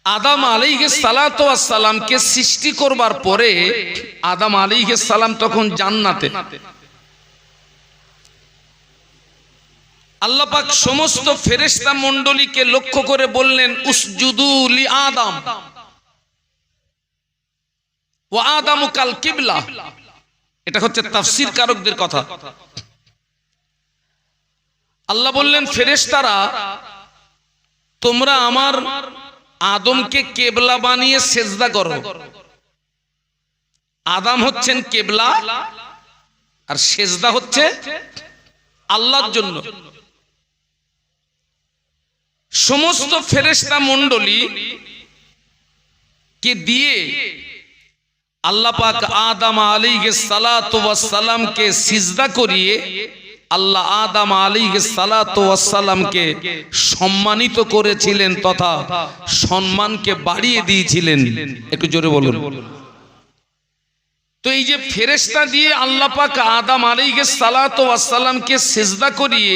আদম আলাইহিস সালাতু ওয়াস সালামকে সৃষ্টি করবার পরে আদম আলাইহিস সালাম তখন জান্নাতে। আল্লাহ পাক সমস্ত ফেরেশতা মণ্ডলীকে লক্ষ্য করে বললেন উসজুদু লি আদম ওয়া আদামু কাল কিবলা। এটা হচ্ছে তাফসীর কারকদের কথা। আল্লাহ বললেন ফেরেশতারা তোমরা আমার আদমকে কেবলা বানিয়ে সেজদা করো। আদম হচ্ছেন কেবলা আর সেজদা হচ্ছে আল্লাহর জন্য। সমস্ত ফেরেশতা মণ্ডলী কে দিয়ে আল্লাহ পাক আদম আলাইহিস সালাতু ওয়াস সালামকে সিজদা করিয়ে আল্লাহ আদম আলাইহিস সালাতু ওয়াস সালামকে সম্মানিত করেছিলেন তথা সম্মানকে বাড়িয়ে দিয়েছিলেন। একটু জোরে বলুন। তো এই যে ফেরেশতা দিয়ে আল্লাহ পাক আদম আলাইহিস সালাতু ওয়াস সালামকে সিজদা করিয়ে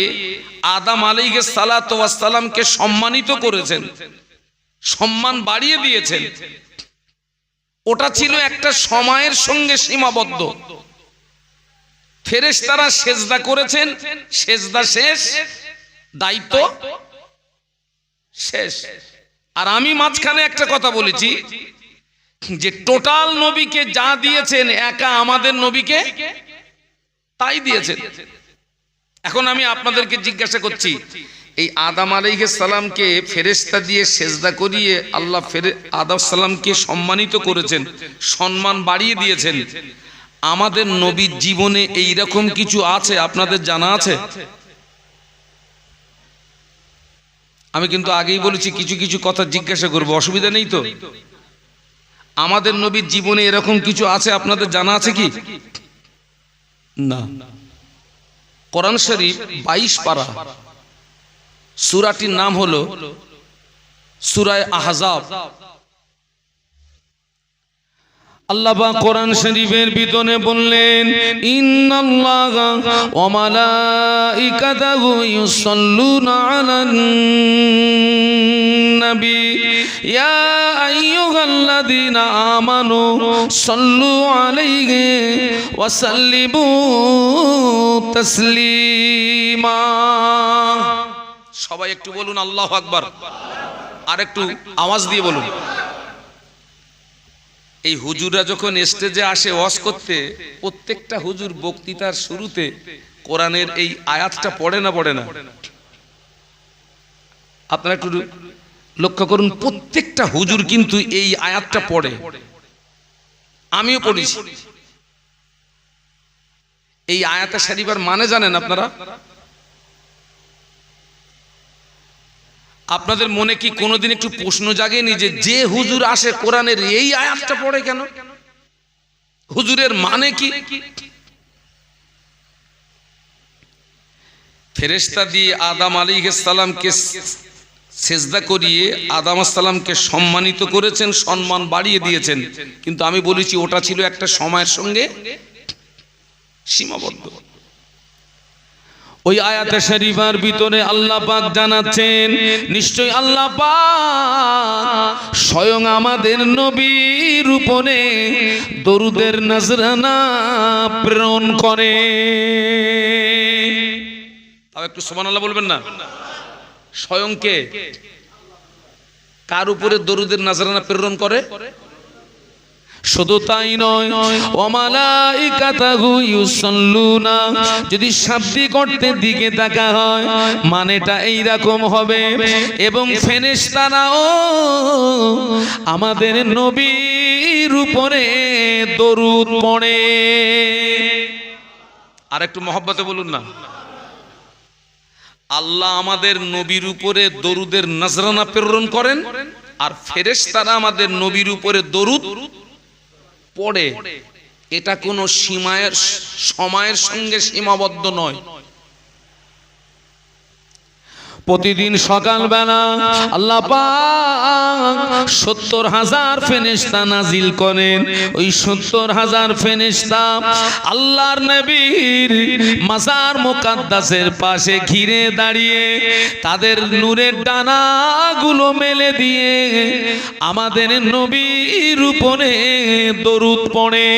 আদম আলাইহিস সালাতু ওয়াস সালামকে সম্মানিত করেছেন, সম্মান বাড়িয়ে দিয়েছেন, ওটা ছিল একটা সময়ের সঙ্গে সীমাবদ্ধ। ফেরেশতারা সেজদা করেছেন, সেজদা শেষ, দায়িত্ব শেষ। আর আমি মাঝখানে একটা কথা বলেছি যে টোটাল নবীকে যা দিয়েছেন একা আমাদের নবীকে তাই দিয়েছেন। এখন আমি আপনাদেরকে জিজ্ঞাসা করছি এই আদম আলাইহিস সালামকে ফেরেশতা দিয়ে সেজদা করিয়ে আল্লাহ আদম সালামকে সম্মানিত করেছেন, সম্মান বাড়িয়ে দিয়েছেন। আমাদের নবীর জীবনে এই রকম কিছু আছে আপনাদের জানা আছে? আমি কিন্তু আগেই বলেছি কিছু কিছু কথা জিজ্ঞাসা করব, অসুবিধা নেই তো? আমাদের নবীর জীবনে এরকম কিছু আছে আপনাদের জানা আছে কি না? কোরআন শরীফ 22 পারা, সূরাটির নাম হলো সূরা আহজাব। আল্লাহ পাক কোরআন শরীফের ভিতরে বললেন ইন্নাল্লাহা ওয়া মালাইকাতাহু ইউসাল্লুনা আলান নবী ইয়া আইয়ুহাল্লাযীনা আমানু সাল্লু আলাইহি ওয়া সাল্লিমু তাসলিমা। সবাই একটু বলুন আল্লাহু আকবার, আর একটু আওয়াজ দিয়ে বলুন। এই হুজুররা যখন স্টেজে আসে ওয়াজ করতে, প্রত্যেকটা হুজুর বক্তৃতার শুরুতে কোরআনের এই আয়াতটা পড়ে না পড়ে না? আপনারা একটু লক্ষ্য করুন, প্রত্যেকটা হুজুর কিন্তু এই আয়াতটা পড়ে, আমিও পড়েছি। এই আয়াতে শরীফের মানে জানেন আপনারা? আপনাদের মনে কি কোনোদিন একটু প্রশ্ন জাগেনি যে যে হুজুর আসে কোরআনের এই আয়াতটা পড়ে কেন? হুজুরের মানে কি? ফেরেশতা দিয়ে আদম আলাইহিস সালামকে সেজদা করিয়ে আদম আলাইহিস সালামকে সম্মানিত করেছেন, সম্মান বাড়িয়ে দিয়েছেন। কিন্তু আমি বলেছি ওটা ছিল একটা সময়ের সঙ্গে সীমাবদ্ধ। ওই আয়াতে শরীফার ভিতরে আল্লাহ পাক জানাচ্ছেন নিশ্চয় আল্লাহ পাক স্বয়ং আমাদের নবীর উপরে দরুদের নজরানা প্রেরণ করে। তাও একটু সুবহানাল্লাহ বলবেন না? স্বয়ং কে? কার উপরে দরুদের নজরানা প্রেরণ করে? শুধু তাই নয়, ওয়া মালাইকাতাহু ইউসাল্লুনা, যদি শাব্দিক অর্থের দিকে তাকা হয় মানেটা এই রকম হবে, এবং ফেরেশতারাও আমাদের নবীর উপরে দরুদ পড়ে। আর একটু মহব্বতে বলুন না। আল্লাহ আমাদের নবীর উপরে দরুদের নজরানা প্রেরণ করেন, আর ফেরেশতারা আমাদের নবীর উপরে দরুদ পড়ে। এটা কোনো সময়ের সঙ্গে সীমাবদ্ধ নয়। প্রতিদিন সকালবেলা আল্লাহ পাক ৭০,০০০ ফেরেশতা নাজিল করেন। ওই ৭০,০০০ ফেরেশতা আল্লাহর নবীর মাজার মুকাদ্দাসের পাশে ঘিরে দাঁড়িয়ে তাদের নূরের ডানাগুলো মেলে দিয়ে আমাদের নবীর উপরে দরুদ পড়ে।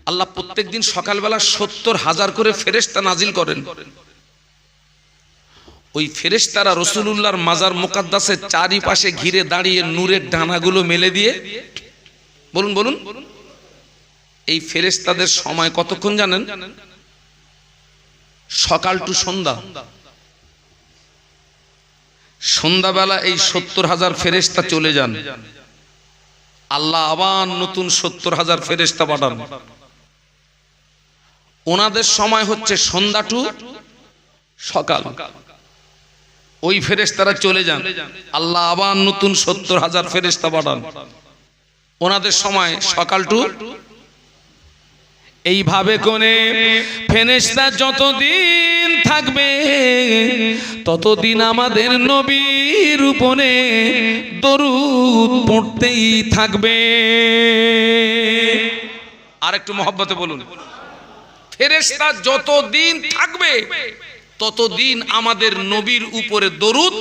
আল্লাহ প্রত্যেকদিন সকালবেলা ৭০,০০০ করে ফেরেশতা নাজিল করেন। ওই ফেরেশতারা রাসূলুল্লাহর মাজার মুকাদ্দাসের চারিপাশে ঘিরে দাঁড়িয়ে নূরের ডানাগুলো মেলে দিয়ে বলুন বলুন এই ফেরেশতাদের সময় কতক্ষণ জানেন? সকাল টু সন্ধ্যা। সন্ধ্যাবেলা এই ৭০,০০০ ফেরেশতা চলে যান, আল্লাহ আবার নতুন ৭০,০০০ ফেরেশতা পাঠান। ওনাদের সময় হচ্ছে সন্ধ্যা টু সকাল। ওই ফেরেশতারা চলে যান, আল্লাহ আবার নতুন ৭০,০০০ ফেরেশতা পাঠান। ওনাদের সময় সকাল টু। এইভাবে করে ফেরেশতা যতদিন থাকবে ততদিন আমাদের নবীর উপরে দরুদ পড়তেই থাকবে। আর একটু মহব্বতে বলুন, ফেরেশতা যতদিন থাকবে ততদিন আমাদের নবীর উপরে দরুদ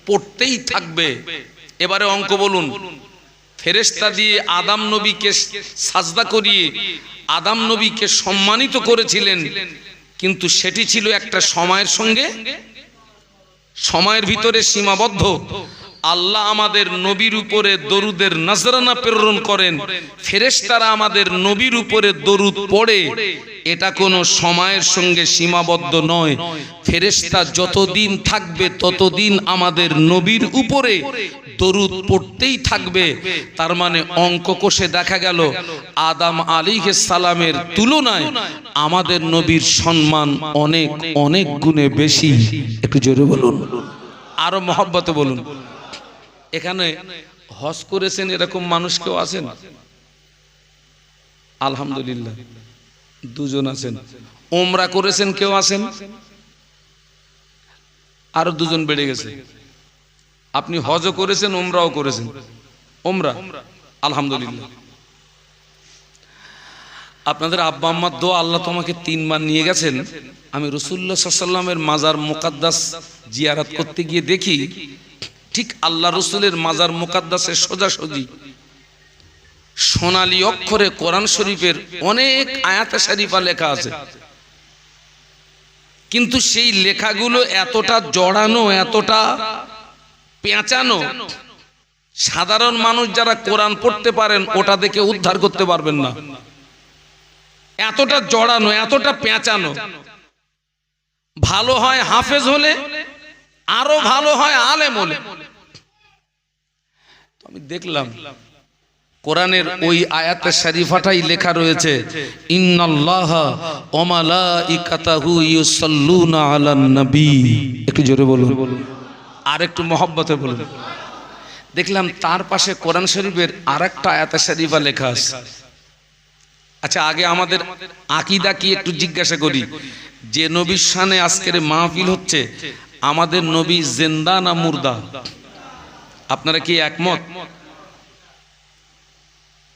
পড়তেই থাকবে। এবারে অঙ্ক বলুন, ফেরেশতা দিয়ে আদম নবীকে সাজদা করিয়ে আদম নবীকে সম্মানিত করেছিলেন, কিন্তু সেটি ছিল একটা সময়ের সঙ্গে, সময়ের ভিতরে সীমাবদ্ধ। আল্লাহ আমাদের নবীর উপরে দরুদের নজরানা প্রেরণ করেন, ফেরেশতারা আমাদের নবীর উপরে দরুদ পড়ে, এটা কোনো সময়ের সঙ্গে সীমাবদ্ধ নয়। ফেরেশতা যতদিন থাকবে ততদিন আমাদের নবীর উপরে দরুদ পড়তেই থাকবে। তার মানে অঙ্ক কষে দেখা গেল আদম আলাইহিস সালামের তুলনায় আমাদের নবীর সম্মান অনেক অনেক গুণে বেশি। একটু জোরে বলুন, আরো মহব্বতে বলুন। এখানে হজ করেছেন এরকম মানুষ কেউ আছেন? আলহামদুলিল্লাহ, দুজন আছেন। ওমরা করেছেন কেউ আছেন? আরো দুজন বেড়ে গেছে। আপনি হজও করেছেন, ওমরাও করেছেন। ওমরা আলহামদুলিল্লাহ। আপনাদের আব্বা আম্মার দোয়া, আল্লাহ তোমাকে 3 বার নিয়ে গেছেন। আমি রাসূলুল্লাহ সাল্লাল্লাহু আলাইহি ওয়াসাল্লামের মাজার মুকাদ্দাস জিয়ারত করতে গিয়ে দেখি ঠিক আল্লাহ রসুলের মাজার মুকাদ্দাসের সোজাসুজি সোনালী অক্ষরে কোরআন শরীফের অনেক আয়াতে শরীফা লেখা আছে, কিন্তু সেই লেখাগুলো এতটা জড়ানো, এতটা পেঁচানো, সাধারণ মানুষ যারা কোরআন পড়তে পারেন ওটা দেখে উদ্ধার করতে পারবেন না। এতটা জড়ানো, এতটা পেঁচানো। ভালো হয় হাফেজ হলে, আরো ভালো হয় আলেম হলে। আমি দেখলাম কোরআনের ওই আয়াতে শরীফাটাই লেখা রয়েছে, ইন্নাল্লাহা ওয়া মালাইকাতাহু ইউসাল্লুনা আলান নবী। একটু জোরে বলুন, আর একটু মহব্বতে বলুন। দেখলাম তার পাশে কোরআন শরীফের আরেকটা আয়াতে শরীফা লেখা আছে। আচ্ছা, আগে আমাদের আকীদা কি একটু জিজ্ঞাসা করি। যে নবীর শানে আজকের মাহফিল হচ্ছে, আমাদের নবী জিন্দা না মুর্দা? আপনারা কি একমত?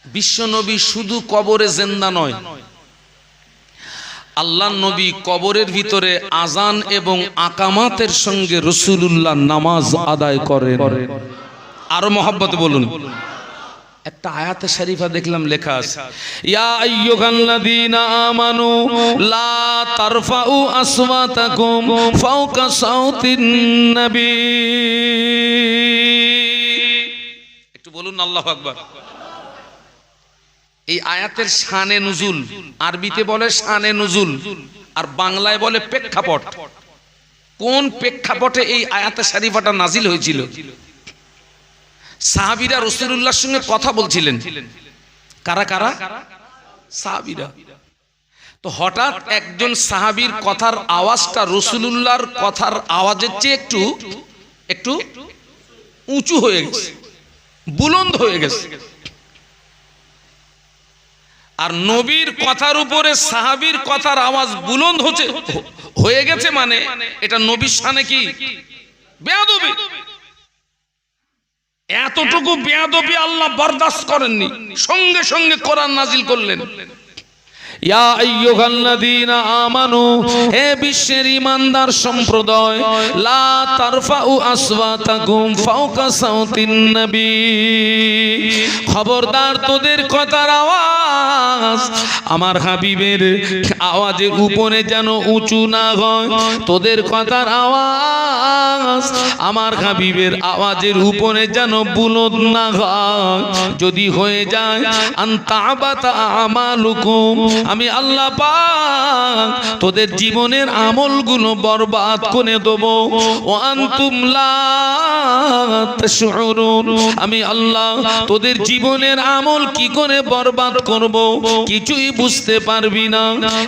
বিশ্ব নবী শুধু কবরে জিন্দা নয়, আল্লাহর নবী কবরের ভিতরে আজান এবং আকামাতের সঙ্গে রাসূলুল্লাহ নামাজ আদায় করেন। আরো মহব্বত বলুন। একটা আয়াতে শরীফা দেখলাম লেখা আছে, ইয়া আইয়ুহাল্লাযীনা আমানু লা তারফাউ আসওয়াতাকুম ফাওকা সাউতিন নবী। একটু বলুন আল্লাহু আকবার। এই আয়াতের শানে নুজুল, আরবিতে বলে শানে নুজুল, আর বাংলায় বলে প্রেক্ষাপট। কোন প্রেক্ষাপটে এই আয়াতে শরীফাটা নাজিল হয়েছিল? সাহাবীরা রাসূলুল্লাহর সঙ্গে কথা বলছিলেন। কারা কারা? সাহাবীরা। তো হঠাৎ একজন সাহাবীর কথার আওয়াজটা রাসূলুল্লাহর কথার আওয়াজের চেয়ে একটু একটু উঁচু হয়ে গেছে, বুলন্দ হয়ে গেছে। আর নবীর কথার উপরে সাহাবীর কথার আওয়াজ বুলন্দ হয়ে গেছে, মানে এটা নবীর শানে কি বেয়াদবি। এতটুকু বেয়াদবি আল্লাহ বরদাস্ত করেননি, সঙ্গে সঙ্গে কোরআন নাজিল করলেন, ইয়া আইয়ুহাল্লাযীনা আমানু, হে বিশ্বের ঈমানদার সম্প্রদায়, লা তারফাউ আসওয়াতাকুম ফাওকা সাউতিন নবী, খবরদার তোদের কথার আওয়াজ আমার হাবিবের আওয়াজের উপরে যেন উঁচু না হয়, তোদের কথার আওয়াজ আমার হাবিবের আওয়াজের উপরে যেন বুলন্দ না হয়। যদি হয়ে যায় আনতাবাতা আমালুকুম, আমি আল্লাহ পাক তোদের জীবনের আমলগুলো বরবাদ করে দেব। ও আনতুম লা তাশউরুন, আমি আল্লাহ তোদের জীবনের আমল কি করে বরবাদ করব কিছুই বুঝতে পারবি না।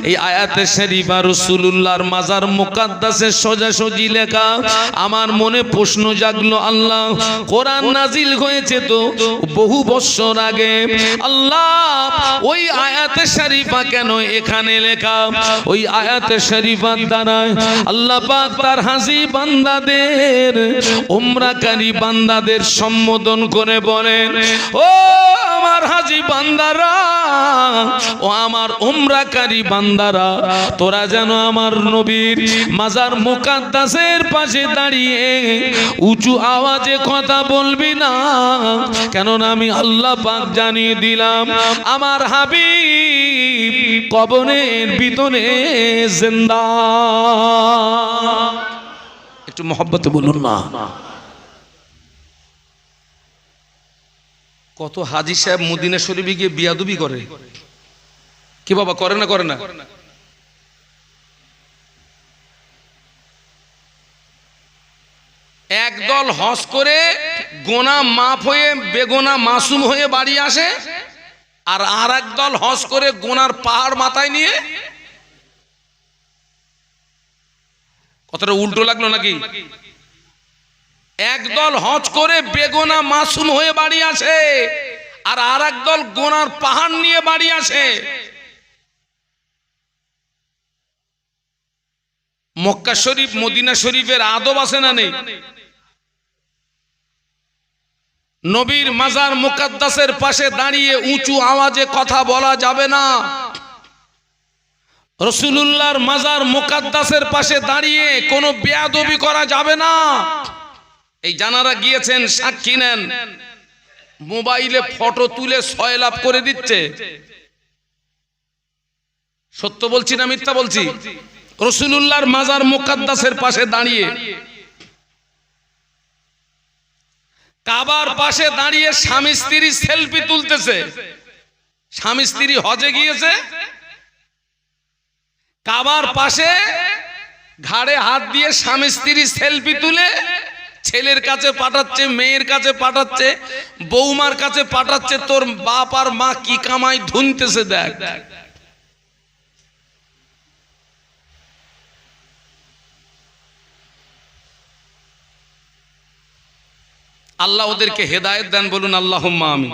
এই আয়াতে শরীফা রাসূলুল্লাহর মাজার মুকাদ্দাসে সোজাসুজি লেখা। আমার মনে প্রশ্ন জাগলো, আল্লাহ কোরআন নাজিল হয়েছে তো বহু বছর আগে, আল্লাহ ওই আয়াতে শরীফা কেন এখানে লেখা? ওই আয়াতে শরীফার দ্বারা আল্লাহ পাক তার হাজী বান্দাদের, উমরাকারী বান্দাদের সম্বোধন করে বলেন, ও আমার হাজী বান্দারা, ও আমার উমরাকারী বান্দারা, তোরা যেন আমার নবীর মাজার মুকাদ্দাসের পাশে দাঁড়িয়ে উঁচু আওয়াজে কথা বলবি না, কেননা আমি আল্লাহ পাক জানিয়ে দিলাম আমার হাবিব কবরের ভিতরে জিন্দা। একটু মহব্বতে বলুন না। কত হাজী সাহেব মদিনা শরীফে গিয়ে বিয়াদবি করে, কি বাবা করে না? করে না? একদল হজ করে গোনা মাফ হয়ে বেগোনা মাসুম হয়ে বাড়ি আসে, আর আর একদল হজ করে গোনার পাহাড় মাথায় নিয়ে। কথাটা উল্টো লাগলো নাকি? একদল হজ করে বেগোনা মাসুম হয়ে বাড়ি আসে, আর আর একদল গোনার পাহাড় নিয়ে বাড়ি আসে। মক্কা শরীফ মদিনা শরীফের আদব আছে না নেই? নবীর মাজার মুকাদ্দাসের পাশে দাঁড়িয়ে উঁচু আওয়াজে কথা বলা যাবে না। রাসূলুল্লাহর মাজার মুকাদ্দাসের পাশে দাঁড়িয়ে কোনো বেয়াদবি করা যাবে না। এই জানারা গিয়েছেন সাক্ষী নেন, মোবাইলে ফটো তুলে সয়লাভ করে দিচ্ছে। সত্য বলছি না মিথ্যা বলছি? রাসূলুল্লাহর মাজার মুকাদ্দাসের পাশে দাঁড়িয়ে, কাবার পাশে দাঁড়িয়ে স্বামী স্ত্রী সেলফি তুলতেছে। স্বামী স্ত্রী হজে গিয়েছে, কাবার পাশে ঘাড়ে হাত দিয়ে স্বামী স্ত্রী সেলফি তুলে ছেলের কাছে পাঠাচ্ছে, মেয়ের কাছে পাঠাচ্ছে, বৌমার কাছে পাঠাচ্ছে, তোর বাপ আর মা কি কামাই ধুনতেছে দেখ। আল্লাহ ওদেরকে হেদায়েত দেন, বলুন আল্লাহুম্মা আমিন।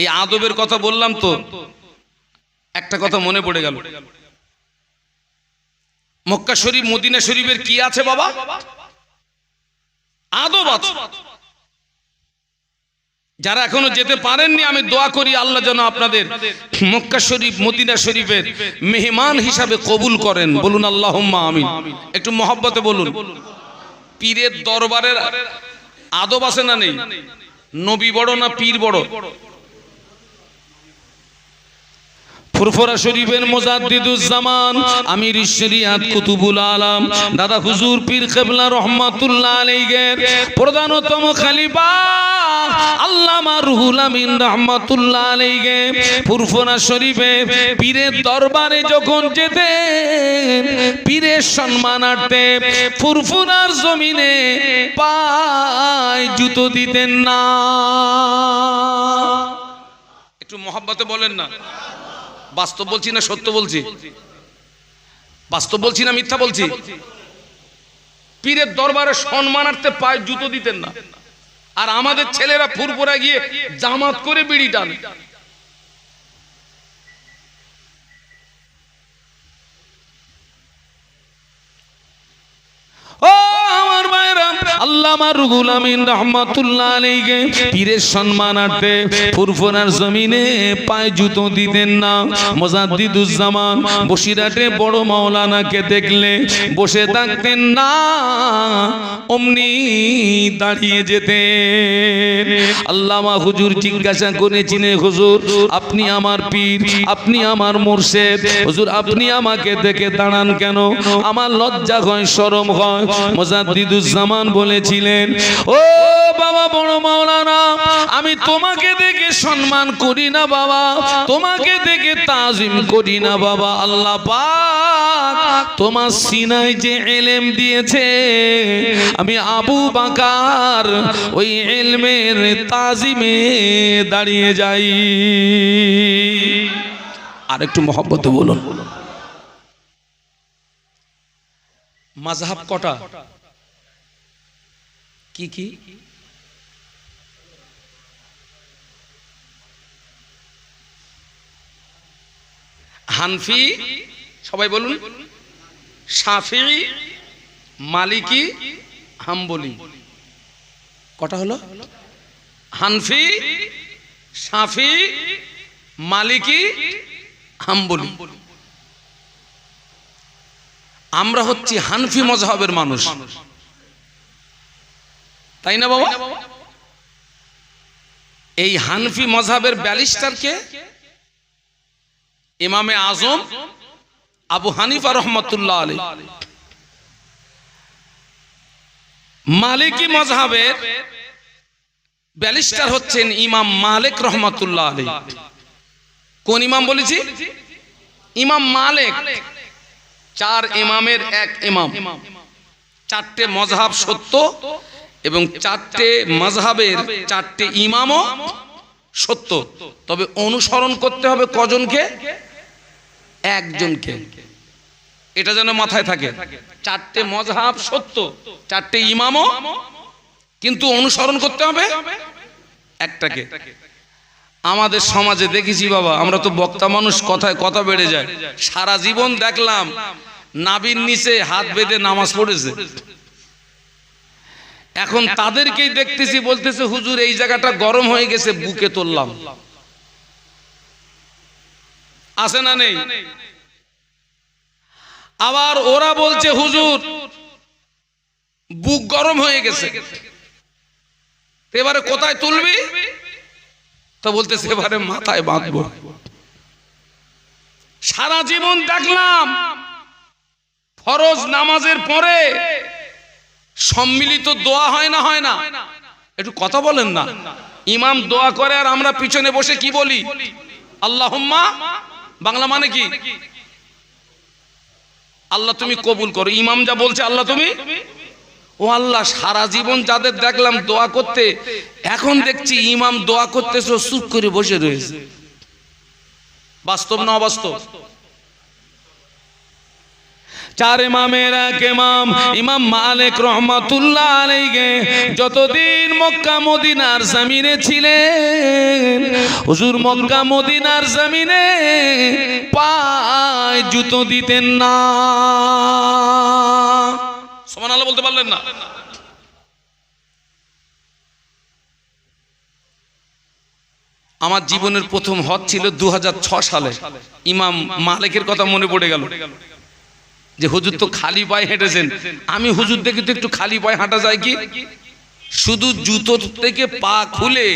এই আদবের কথা বললাম তো একটা কথা মনে পড়ে গেল। মক্কা শরীফ মদিনা শরীফের কি আছে বাবা? আদব আছে। যারা এখনো যেতে পারেননি, আমি দোয়া করি আল্লাহ যেন আপনাদের মক্কা শরীফ মদিনা শরীফের মেহমান হিসাবে কবুল করেন, বলুন আল্লাহুম্মা আমিন। একটু মহব্বতে বলুন। পীরের দরবারের আদব আছে না নেই? নবী বড় না পীর বড়? ফুরফুরা শরীফের মুজাদ্দিদুজ্জামান আমির শরিয়াত কুতুবুল আলম দাদা হুজুর পীর কেবলা রহমাতুল্লাহ আলাইহির প্রধানতম খলিফা আল্লামা রুহুল আমিন রহমাতুল্লাহ আলাইহি ফুরফুরা শরীফে পীরের দরবারে যখন যেতেন, পীরের সম্মানার্থে ফুরফুরার জমিনে পায় জুতো দিতেন না। একটু মহব্বতে বলেন না। বাস্তব বলছি না সত্য বলছি? বাস্তব বলছি না মিথ্যা বলছি? পীরের দরবারে সম্মানার্থে পায়ে জুতো দিতেন না, আর আমাদের ছেলেরা ফুরফুরা গিয়ে জামাত করে বিড়ি টানে। আল্লামা রুহুল আমিন রাহমাতুল্লাহ আলাইহি পীরের সম্মানার্থে ফুরফুরার জমিনে পায়ে জুতো দিতেন না। মুজাদ্দিদুজ্জামান বসিরহাটে বড় মাওলানাকে দেখলে বসে থাকতেন না, অমনি দাঁড়িয়ে যেতেন। আল্লামা হুজুর জিজ্ঞাসা করেছিলেন, হুজুর আপনি আমার পীর, আপনি আমার মুর্শিদ, হুজুর আপনি আমাকে দেখে দাঁড়ান কেন? আমার লজ্জা হয়, শরম হয়। মুজাদ্দিদুজ্জামান বলেছিলেন, ও বাবা বড় মাওলানা, আমি তোমাকে দেখে সম্মান করি না বাবা, তোমাকে দেখে তাজিম করি না বাবা। আল্লাহ পাক তোমার সিনায় যে ইলম দিয়েছে, আমি আবু বকর ওই ইলমের তাজিমে দাঁড়িয়ে যাই। আর একটু মহব্বতে বলুন। মাযহাব কটা? কি কি? হানফি, সবাই বলুন, শাফিঈ, মালিকি, হাম্বলি। কটা হলো? হানফি, শাফিঈ, মালিকি, হাম্বলি। আমরা হচ্ছি হানফি মযহাবের মানুষ, তাই না বাবা? এই হানফি মযহাবের ব্যারিস্টার কে? ইমামে আজম আবু হানিফা রাহমাতুল্লাহ আলাইহি। মালিকি মযহাবের ব্যারিস্টার হচ্ছেন ইমাম মালিক রাহমাতুল্লাহ আলাইহি। কোন ইমাম বলেছি? ইমাম মালিক। চার ইমামের এক ইমাম। চারটে মযহাব সত্য এবং চারটে মযহাবের চারটে ইমামও সত্য, তবে অনুসরণ করতে হবে কজনকে? একজনকে। এটা যেন মাথায় থাকে। চারটে মযহাব সত্য, চারটে ইমামও, কিন্তু অনুসরণ করতে হবে একটাকে। আমাদের সমাজে দেখেছি বাবা, আমরা তো বক্তা মানুষ, কথায় কথা বেড়ে যায়। সারা জীবন দেখলাম নাভির নিচে হাত বেঁধে নামাজ পড়েছে, এখন তাদেরকেই দেখতেছি বলতেছে হুজুর এই জায়গাটা গরম হয়ে গেছে, বুকে তুললাম। আছে না নেই? আবার ওরা বলছে হুজুর বুক গরম হয়ে গেছে, এবারে কোথায় তুলবি? তো বলতেছে এবারে মাথায় বাঁধবো। সারা জীবন দেখলাম ফরজ নামাজের পরে সম্মিলিত দোয়া হয় না, হয় না? একটু কথা বলেন না। ইমাম দোয়া করে আর আমরা পিছনে বসে কি বলি? আল্লাহুম্মা। বাংলা মানে কি? আল্লাহ তুমি কবুল করো। ইমাম যা বলছে আল্লাহ তুমি। ও আল্লাহ, সারা জীবন যাদের দেখলাম দোয়া করতে, এখন দেখছি ইমাম দোয়া করতেছে চুপ করে বসে রয়েছে। বাস্তব না অবাস্তব? চার ইমামের এক ইমাম ইমাম মালিক রাহমাতুল্লাহ আলাইহি যতদিন মক্কা মদিনার জমিনে ছিলেন, হুজুর মক্কা মদিনার জমিনে পায়ে জুতো দিতেন না। সুবহানাল্লাহ বলতে পারলেন না? আমার জীবনের প্রথম হজ ছিল 2006 সালে। ইমাম মালিকের কথা মনে পড়ে গেল যে হুজুর তো খালি পায়ে হেঁটেছেন। আমি হুজুর দেখি তো একটু খালি পায়ে হাঁটা যায় কি? শুধু জুতো থেকে পা খুলে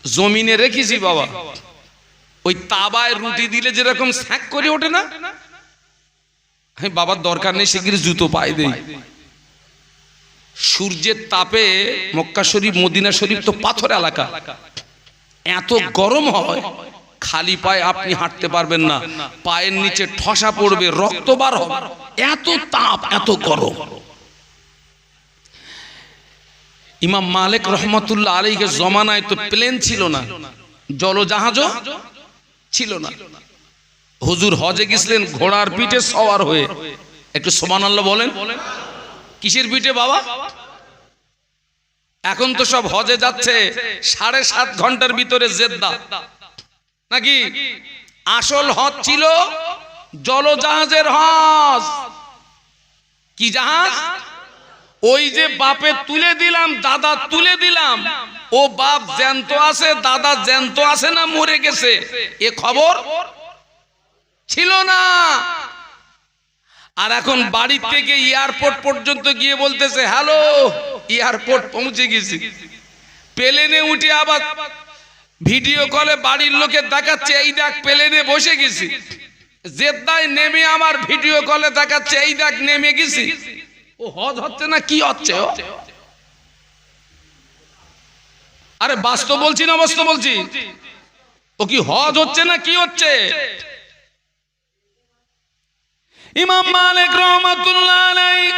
জমিনে রেখেছি বাবা। ওই তাবায় রুটি দিলে যেরকম স্যাক করে ওঠে না, বাবার দরকার নেই, সেগুলো জুতো পায়ে দেই। সূর্যের তাপে মক্কা শরীফ মদিনা শরীফ তো পাথর এলাকা, এত গরম হয়, খালি পায়ে আপনি হাঁটতে পারবেন না। পায়ের নিচে ঠসা পড়বে, রক্ত বার হবে, এত তাপ, এত গরম। ইমাম মালিক রহমাতুল্লাহ আলাইহির জমানায় তো প্লেন ছিল না, জলজাহাজও ছিল না। হুজুর হজে গেছিলেন ঘোড়ার পিঠে সওয়ার হয়ে। একটু সুবহানাল্লাহ বলেন। কিসের পিঠে বাবা? এখন তো সব হজে যাচ্ছে 7.5 ঘন্টার ভিতরে জেদ্দা, নাকি? আসল হজ ছিল জলজাহাজের হজ। কি জাহাজ? ওই যে বাপে তুলে দিলাম, দাদা তুলে দিলাম, ও বাপ জ্যান্ত আছে, দাদা জ্যান্ত আছে না মরে গেছে এ খবর ছিল না। আর এখন বাড়ি থেকে এয়ারপোর্ট পর্যন্ত গিয়ে বলতেছে হ্যালো এয়ারপোর্ট পৌঁছে গেছি। প্লেনে উঠে আবার ভিডিও কলে বাড়ির লোকে দেখাচ্ছে এই দেখ প্লেনে বসে গেছি। জেদ্দায় নেমে আমার ভিডিও কলে দেখাচ্ছে এই দেখ নেমে গেছি। ও হজ হচ্ছে না কি হচ্ছে? আরে বাস্তব বলছি না বাস্তব বলছি? ও কি হজ হচ্ছে না কি হচ্ছে? ইমাম মালিক রাহমাতুল্লাহ আলাইহি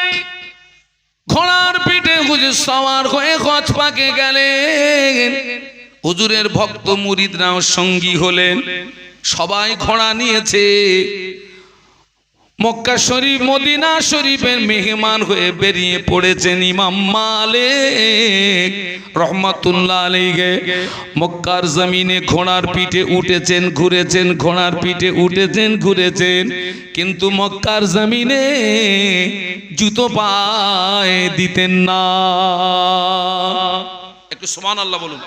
ঘোড়ার পিঠে হুজুর সওয়ার হয়ে হজ পাকে গেলেন। হুজুরের ভক্ত মুরিদরাও সঙ্গী হলেন, সবাই ঘোড়া নিয়েছে। মক্কা শরীফ মদিনা শরীফের মেহমান হয়ে বেরিয়ে পড়েছেন ইমাম মালিক রহমাতুল্লাহ আলাইহি। মক্কার জমিনে ঘোড়ার পিঠে উঠেছেন ঘুরেছেন, ঘোড়ার পিঠে উঠেছেন ঘুরেছেন, কিন্তু মক্কার জমিনে জুতো পায়ে দিতেন না। একটু সুবহানাল্লাহ বলুন।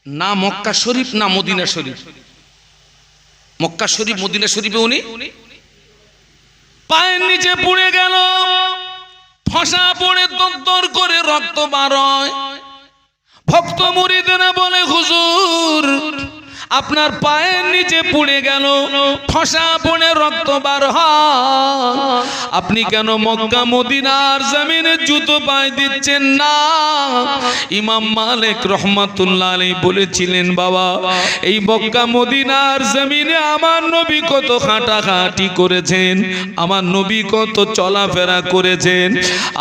না মক্কা শরীফ না মদিনা শরীফ, মক্কা শরীফ মদিনা শরীফে উনি পায়ের নিচে পড়ে গেল, ফসা পড়ে দরদর করে রক্ত বার হয়। ভক্ত মুরিদরা বলে হুজুর আপনার পায়ের নিচে পড়ে গেল, ফসা পড়ে রক্ত বার হয়, আপনি কেন মক্কা মদিনার জমিনে জুতো পায়ে দিচ্ছেন না? ইমাম মালিক রহমাতুল্লাহ আলাইহি বলেছিলেন বাবা এই মক্কা মদিনার জমিনে আমার নবী কত হাঁটাহাঁটি করেছেন, আমার নবী কত চলাফেরা করেছেন,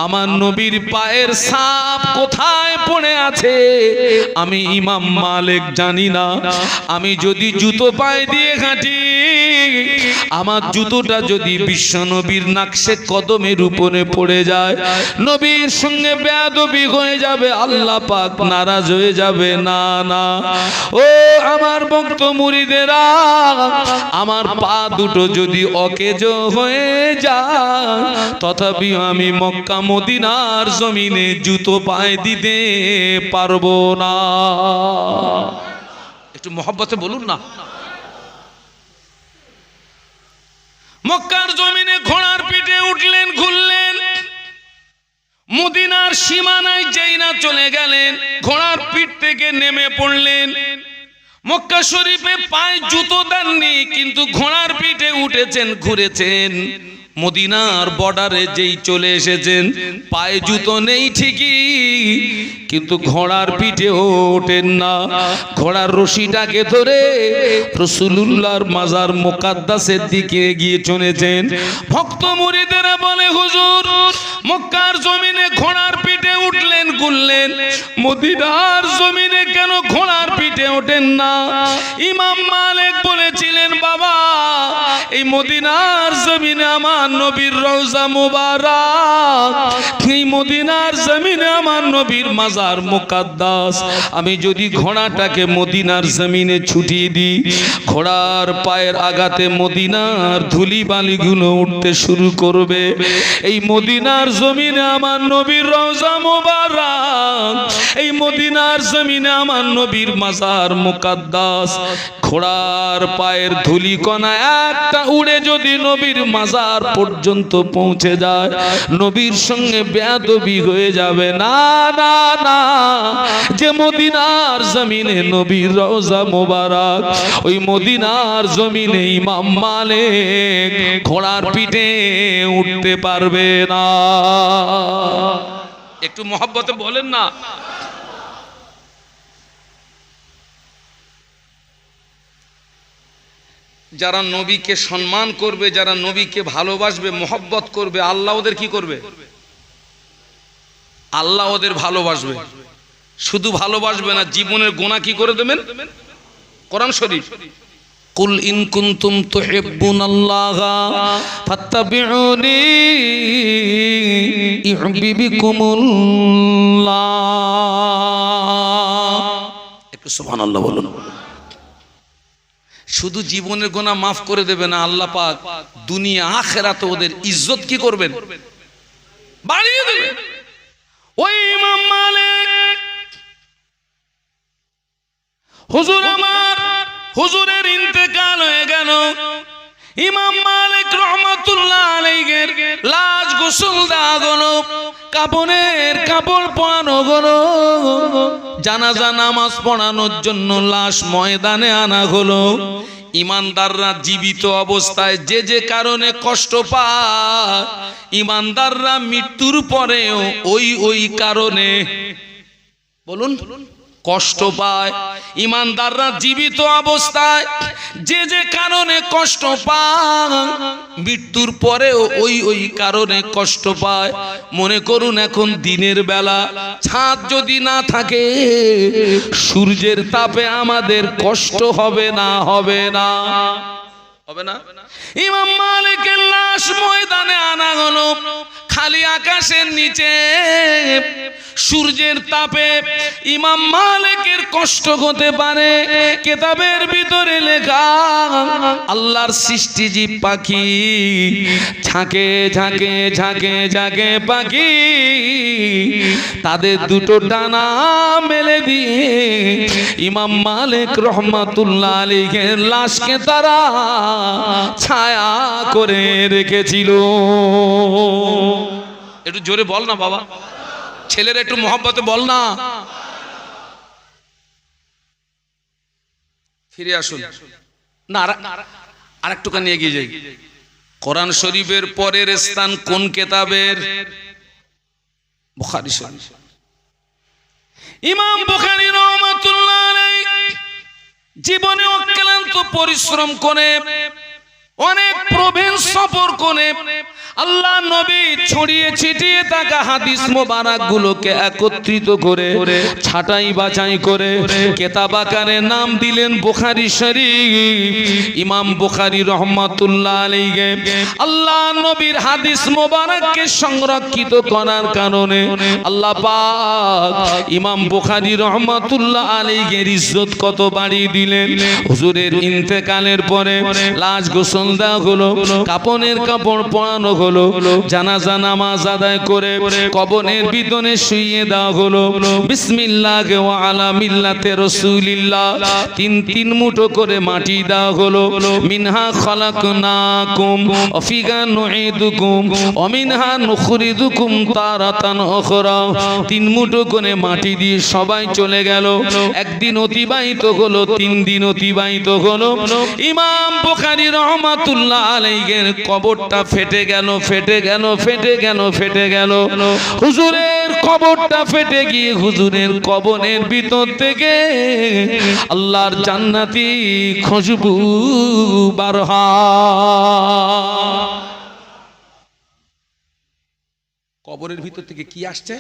আমার নবীর পায়ের ছাপ কোথায় পড়ে আছে আমি ইমাম মালিক জানি না। আমি যদি জুতো পায়ে দিয়ে হাঁটি, আমার জুতোটা যদি বিশ্ব নবীর নাকশে কদমের উপরে পড়ে যায়, নবীর সঙ্গে বেয়াদবি হয়ে যাবে, আল্লাহ পাক নারাজ হয়ে যাবে। না না ও আমার ভক্ত মুরিদেরা, আমার পা দুটো যদি অকেজ হয়ে যায় তথাপি আমি মক্কা মদিনার জমিনে জুতো পায়ে দিতে পারবো না। একটু মহব্বতে বলুন না। মক্কার জমিনে ঘোড়ার পিঠে উঠলেন ঘুরলেন, মদিনার সীমানায় যেই না চলে গেলেন ঘোড়ার পিঠ থেকে নেমে পড়লেন। মক্কা শরীফে পায়ে জুতো দেননি, কিন্তু ঘোড়ার পিঠে উঠেছেন ঘুরেছেন। মদিনার বর্ডারে যেই চলে এসেছেন পায়ে জুতো নেই ঠিকই, কিন্তু ঘোড়ার পিঠে ওঠেন না। ঘোড়ার রশিটাকে ধরে রাসূলুল্লাহর মাজার মুকাদ্দাসের দিকে এগিয়ে চলেছেন। ভক্ত মুরিদেরা বলে হুজুর মক্কার জমিনে ঘোড়ার পিঠে উঠলেন ঘুরলেন, মদিনার জমিনে কেন ঘোড়ার পিঠে ওঠেন না? ইমাম মালিক বলেছিলেন বাবা এই মদিনার জমিনে আমার নবীর রওজা মুবারক, এই মদিনার জমিনে আমার নবীর মাজার মুকাদ্দাস। আমি যদি ঘোড়াটাকে মদিনার জমিনে ছুটিয়ে দিই, ঘোড়ার পায়ের আঘাতে মদিনার ধুলি বালিগুলো উঠতে শুরু করবে। এই মদিনার জমিনে আমার নবীর রওজা মুবারক, এই মদিনার জমিনে আমার নবীর মাজার মুকাদ্দাস। ঘোড়ার পায়ের ধুলি কণা একটা উড়ে যদি নবীর মাজার পর্যন্ত পৌঁছে যায়, নবীর সঙ্গে বেয়াদবি হয়ে যাবে। না না না, যে মদিনার জমিনে নবীর রওজা মোবারক, ওই মদিনার জমিনে ইমাম মালিক ঘোড়ার পিঠে উঠতে পারবে না। একটু মহব্বতে বলেন না। যারা নবীকে সম্মান করবে, যারা নবীকে ভালোবাসবে, মহব্বত করবে, আল্লাহ ওদের কি করবে? আল্লাহ ওদের ভালোবাসবে। শুধু ভালোবাসবে না, জীবনের গুনাহ কি করে দেবেন? কোরআন শরীফ কুল ইন কুনতুম তুহিব্বুনাল্লাহা ফাত্তাবিউনি ইউহিব্বুকুমুল্লাহ। একটু সুবহানাল্লাহ বলুন। শুধু জীবনের গুনাহ মাফ করে দেবে না, আল্লাহ পাক দুনিয়া আখিরাতে ওদের ইজ্জত কি করবেন? বাড়িয়ে দেবেন। ওই ইমাম মালিক হুজুর, আমার হুজুরের ইন্তেকাল হয়ে গেল। ইমাম মালিক রহমাতুল্লাহ আলাইহির লাশ গোসল দেওয়া হলো, কাফনের কাপড় পরানো হলো, জানাজা নামাজ পড়ানোর জন্য লাশ ময়দানে আনা হলো। ইমানদাররা জীবিত অবস্থায় যে যে কারণে কষ্ট পায়, ইমানদাররা মৃত্যুর পরেও ওই কারণে বলুন কষ্ট পায়। ইমানদাররা জীবিত অবস্থায় যে যে কারণে কষ্ট পায়, মৃত্যুর পরেও ওই কারণে কষ্ট পায়। মনে করুন এখন দিনের বেলা ছাদ যদি না থাকে, সূর্যের তাপে আমাদের কষ্ট হবে না? হবে না? হবে না? ইমাম মালিকের লাশ ময়দানে আনা হলো, খালি আকাশের নিচে সূর্যের তাপে ইমাম মালিকের কষ্ট হতে পারে। কিতাবের ভিতরে লেখা, আল্লাহর সৃষ্টি জীব পাখি ঝাঁকে ঝাঁকে ঝাঁকে ঝাঁকে পাখি তাদের দুটো ডানা মেলে দিয়ে ইমাম মালিক রহমাতুল্লাহ আলাইহির লাশকে তারা ছায়া করে রেখেছিল। একটু জোরে বল না বাবা, ছেলেরা একটু মহব্বতে বল না। ফিরে আসুন না, আর একটুখানি এগিয়ে যাই। কোরআন শরীফের পরের স্থান কোন কিতাবের? বুখারী শরীফ। ইমাম বুখারী রাহমাতুল্লাহ আলাইহি জীবনে অক্লান্ত পরিশ্রম করে, অনেক প্রবীণ সফর করে আল্লাহ নবী ছড়িয়ে ছিটিয়ে থাকা হাদিস মোবারক গুলোকে একত্রিত করে ছাঁটাই বাছাই করে কিতাব আকারে নাম দিলেন বুখারী শরীফ। ইমাম বুখারী রহমাতুল্লাহ আলাইহি আল্লাহ নবীর হাদিস মোবারককে সংরক্ষিত করার কারণে আল্লাহ পাক ইমাম বুখারী রহমাতুল্লাহ আলাইহির ইজ্জত কত বাড়িয়ে দিলেন। হুজুরের ইন্তেকালের পরে লাশ গোসল দেওয়া হলো, কাফনের কাপড় পরানো হলো, জানাজা নামাজ আদায় করে কবরের ভিতরে শুইয়ে দেওয়া হলো। বিসমিল্লাহ ওয়া আলা মিল্লাতে রাসূলিল্লাহ তিন মুঠো করে মাটি দেওয়া হলো। মিনহা খালাকনাকুম ওয়া ফিহা নুঈদুকুম ওয়া মিনহা নুখরিজুকুম তারাতান উখরা। তিন মুঠো করে মাটি দিয়ে সবাই চলে গেল। একদিন অতিবাহিত হলো, 3 দিন অতিবাহিত হলো। ইমাম বুখারী রহমাতুল্লাহ আলাইহির কবরটা ফেটে গেল, ফেটে গেল, ফেটে গেল, ফেটে গেল। হুজুরের কবরটা ফেটে গিয়ে হুজুরের কবরের ভিতর থেকে আল্লাহর জান্নাতি খুশবু বার হয়। কবরের ভিতর থেকে কি আসছে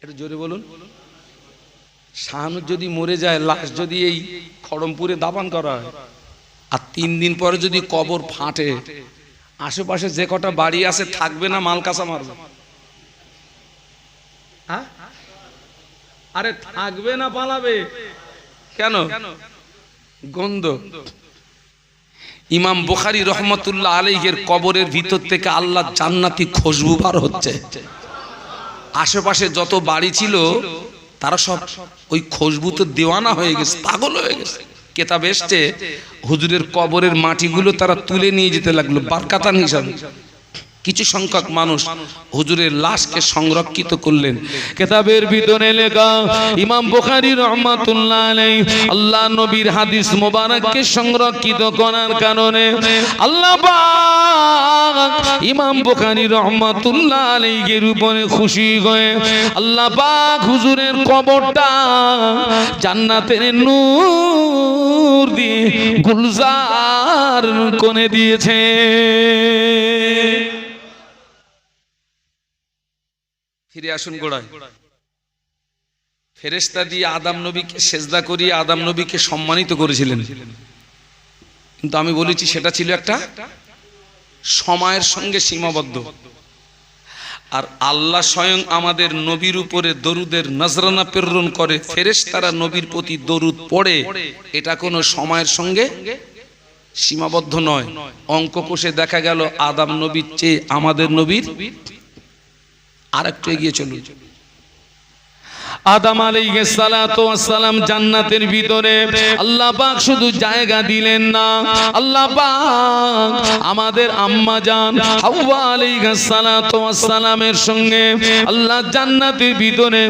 একটু জোরে বলুন। শাহানুর যদি মরে যায়, লাশ যদি এই খড়মপুরে দাফন করা হয়, আর 3 দিন পরে যদি কবর ফাটে, আশেপাশে যে কটা বাড়ি আছে থাকবে না মালকাসা মারবে? আরে থাকবে না পালাবে কেন? গন্ধ। ইমাম বুখারী রহমাতুল্লাহ আলাইহির কবরের ভিতর থেকে আল্লাহ জান্নাতি খুশবু বার হচ্ছে। আশেপাশে যত বাড়ি ছিল তারা সব ওই খুশবুতে দেওয়ানা হয়ে গেছে, পাগল হয়ে গেছে। কিতাবে এসেছে হুজুরের কবরের মাটিগুলো তারা তুলে নিয়ে যেতে লাগলো বারকাতান হিসাবে। কিছু সংখ্যক মানুষ হুজুরের লাশকে সংরক্ষিত করলেন। কিতাবের ভিতরে লেখা, ইমাম বুখারী রহমাতুল্লাহ আলাইহি আল্লাহ নবীর হাদিস মোবারককে সংরক্ষিত করার কারণে আল্লাহ পাক ইমাম বুখারী রহমাতুল্লাহ আলাইহির উপরে খুশি হয়ে আল্লাহ পাক হুজুরের কবরটা জান্নাতের নূর দিয়ে গুলজার করে দিয়েছে। ফিরে আসুন গোড়ায়। ফেরেশতা দিয়ে আদম নবীকে সেজদা করিয়ে আদম নবীকে সম্মানিত করেছিলেন, কিন্তু আমি বলেছি সেটা ছিল একটা সময়ের সঙ্গে সীমাবদ্ধ। আর আল্লাহ স্বয়ং আমাদের নবীর উপরে দরুদের নজরানা প্রেরণ করে, ফেরেশতারা নবীর প্রতি দরুদ পড়ে, এটা কোনো সময়ের সঙ্গে সীমাবদ্ধ নয়। অঙ্ক কষে দেখা গেল আদম নবীর চেয়ে আমাদের নবীর আরেকটু এগিয়ে চলুন। আদম আলাইহিস সালাতু ওয়াস সালাম জান্নাতের ভিতরে আল্লাহ পাক শুধু জায়গা দিলেন না, আল্লাহ পাক আমাদের আম্মা জান হাওয়া আলাইহিস সালাতু ওয়াস সালামের সঙ্গে আল্লাহ জান্নাতের ভিতরে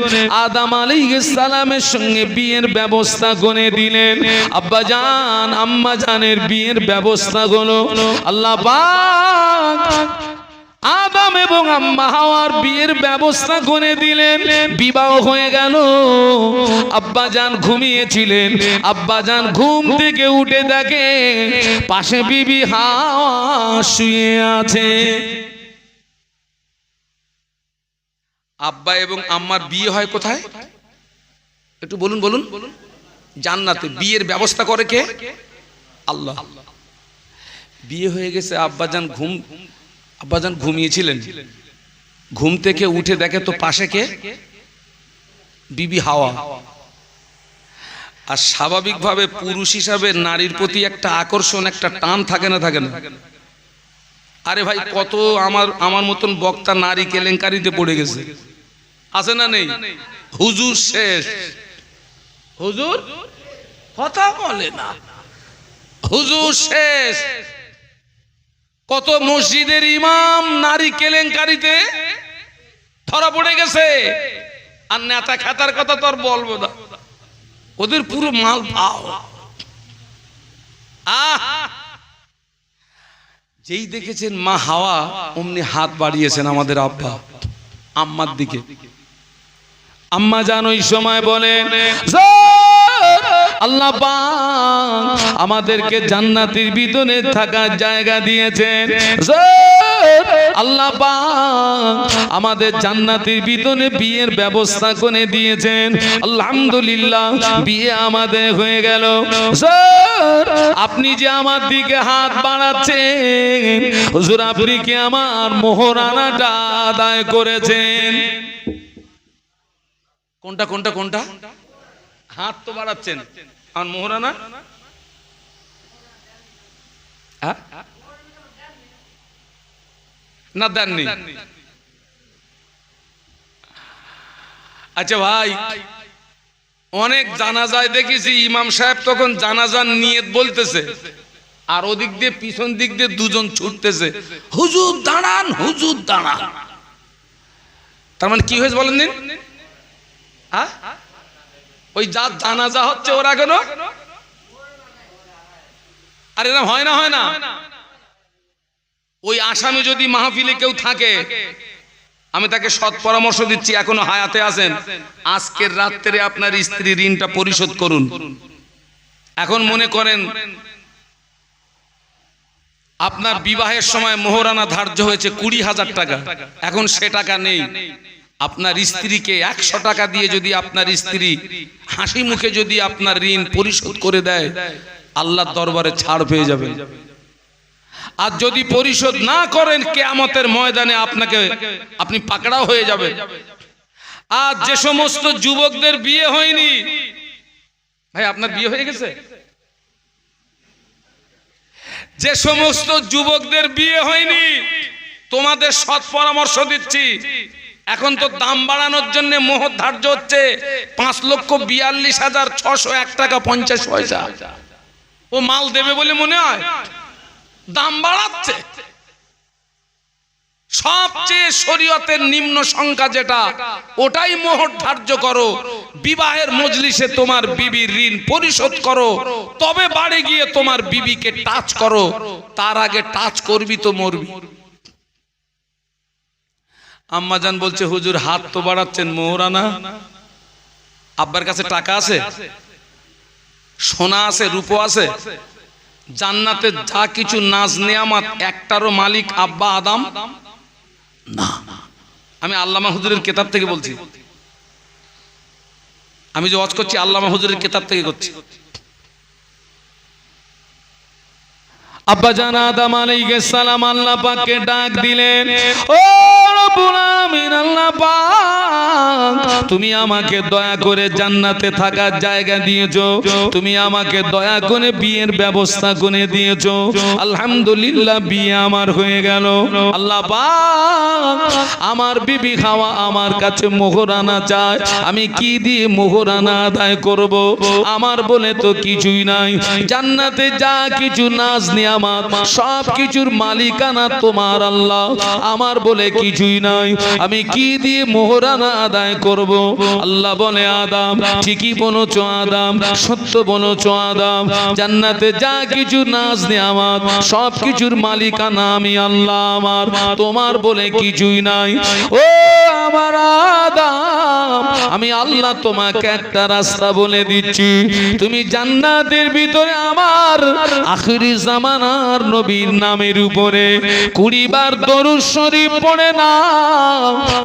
আদম আলাইহিস সালামের সঙ্গে বিয়ের ব্যবস্থা করে দিলেন। আব্বা জান আম্মা জানের বিয়ের ব্যবস্থা হলো আল্লাহ পাক আদম এবং আম্মা হাওয়ার বিয়ের ব্যবস্থা করে দিলেন। বিবাহ হয়ে গেল। আব্বা জান ঘুমিয়েছিলেন, আব্বা জান ঘুম থেকে উঠে দেখে পাশে বিবি হাওয়া শুয়ে আছে। আব্বা এবং আম্মার বিয়ে হয় কোথায়? একটু বলুন বলুন। জান্নাতে। বিয়ের ব্যবস্থা করে কে? আল্লাহ। বিয়ে হয়ে গেছে, আব্বাজান ঘুমিয়েছিলেন, ঘুম থেকে উঠে দেখে তো পাশে কে? বিবি হাওয়া। আর স্বাভাবিকভাবে পুরুষ হিসাবে নারীর প্রতি একটা আকর্ষণ, একটা টান থাকে না থাকে না? আরে ভাই, কত আমার মতন বক্তা নারী কেলেঙ্কারিতে পড়ে গেছে, আছে না নেই? হুজুর শেষ, হুজুর কথা বলে না, হুজুর শেষ। কত মসজিদের ইমাম নারী কেলেঙ্কারিতে ধরা পড়ে গেছে। আর নেতা খেতার কথা তো আর বলবো না, ওদের পুরো মাল পাও। যেই দেখেছেন মা হাওয়া, অমনি হাত বাড়িয়েছেন আমাদের আব্বা আম্মার দিকে। আম্মা জান ওই সময় বলেন, আল্লাহ পাক আমাদেরকে জান্নাতের ভিতরে থাকার জায়গা দিয়েছেন। আল্লাহ পাক আমাদের জান্নাতের ভিতরে বিয়ের ব্যবস্থা করে দিয়েছেন। আলহামদুলিল্লাহ, বিয়ে আমাদের হয়ে গেল। আপনি যে আমার দিকে হাত বাড়াচ্ছেন, হুজুর আপনি কি আমার মোহরানাটা আদায় করেছেন? কোনটা কোনটা কোনটা? হাত তো বাড়াচ্ছেন, আর মোহরানা না দেননি। আচ্ছা ভাই, অনেক জানাজায় দেখেছি ইমাম সাহেব তখন জানাজার নিয়ত বলতেছে, আর ওদিক দিয়ে পিছন দিক দিয়ে দুজন ছুটতেছে, হুজুর দাঁড়ান, হুজুর দাঁড়ান। তার মানে কি হয়েছে বলেন দিন? ওই যার জানাজা হচ্ছে ওরা কেন? আর এরকম হয় না, হয় না? ওই আসামি যদি মাহফিলে কেউ থাকে, আমি তাকে সৎ পরামর্শ দিচ্ছি, এখনো হায়াতে আছেন, আজকের রাত্রে আপনার স্ত্রীর ঋণটা পরিশোধ করুন। এখন মনে করেন আপনার বিবাহের সময় মোহরানা ধার্য হয়েছে 20,000 টাকা, এখন সে টাকা নেই। আপনার স্ত্রীকে 100 টাকা দিয়ে যদি আপনার স্ত্রী হাসি মুখে যদি আপনার ঋণ পরিশোধ করে দেয়, আল্লাহর দরবারে ছাড় পেয়ে যাবে। আর যদি পরিশোধ না করেন, কিয়ামতের ময়দানে আপনি পাকড়াও হয়ে যাবে। আর যে সমস্ত যুবকদের বিয়ে হয়নি, ভাই আপনার বিয়ে হয়ে গেছে? যে সমস্ত যুবকদের বিয়ে হয়নি, তোমাদের সৎ পরামর্শ দিচ্ছি, এখন তো দাম বাড়ানোর জন্য মোহর ধার্য হচ্ছে 5,42,601 টাকা 50 পয়সা। ও মাল দেবে বলে মনে হয়, দাম বাড়াচ্ছে। সবচেয়ে শরীয়তের নিম্ন সংখ্যা যেটা, ওটাই মোহর ধার্য করো। বিবাহের মজলিসে তোমার বিবির ঋণ পরিশোধ করো, তবে বাড়ি গিয়ে তোমার বিবিকে টাচ করো। তার আগে টাচ করবি তো মরবি। আম্মাজান বলছে, হুজুর হাত তো বাড়াচ্ছেন, মোহরানা? আব্বার কাছে টাকা আছে, সোনা আছে, রূপো আছে, জান্নাতে যা কিছু নাজ নেয়ামত, একটারও মালিক আব্বা আদম না। আমি আল্লামা হুজুরের কিতাব থেকে বলছি, আমি যে ওয়াজ করছি আল্লামা হুজুরের কিতাব থেকে করছি। আব্বা জান আদম আলাইহিস সালাম আল্লাহ পাককে ডাক দিলেন, ও রব্বুল আলামিন আল্লাহ পাক তুমি আমাকে দয়া করে জান্নাতে থাকার জায়গা দিয়েছো, তুমি আমাকে দয়া করে বিয়ের ব্যবস্থা করে দিয়েছো। আলহামদুলিল্লাহ বিয়ে আমার হয়ে গেল। আল্লাহ পাক আমার বিবি খাওয়া আমার কাছে মোহরানা চায়, আমি কি দিয়ে মোহরানা আদায় করব? আমার বলে তো কিছুই নাই। জান্নাতে যা কিছু নাজ নিয়ামত সব কিছুর মালিকানা তোমার আল্লাহ, আমার বলে কিছুই নাই। আমি কি দিয়ে মোহরানা আদায় করব? আল্লাহ বলে আদম ঠিকই বলেছো আদম, সত্য বলেছো আদম, জান্নাতে যা কিছু নাজ নিয়ামত সব কিছুর মালিকানা আমি আল্লাহ, আমার তোমার বলে কিছুই নাই। ও আমার আদম, আমি আল্লাহ তোমাকে একটা রাস্তা বলে দিচ্ছি, তুমি জান্নাতের ভিতরে আমার আখিরি জামানার নবীর নামের উপরে 20 বার দরুদ শরীফ পড়ে না,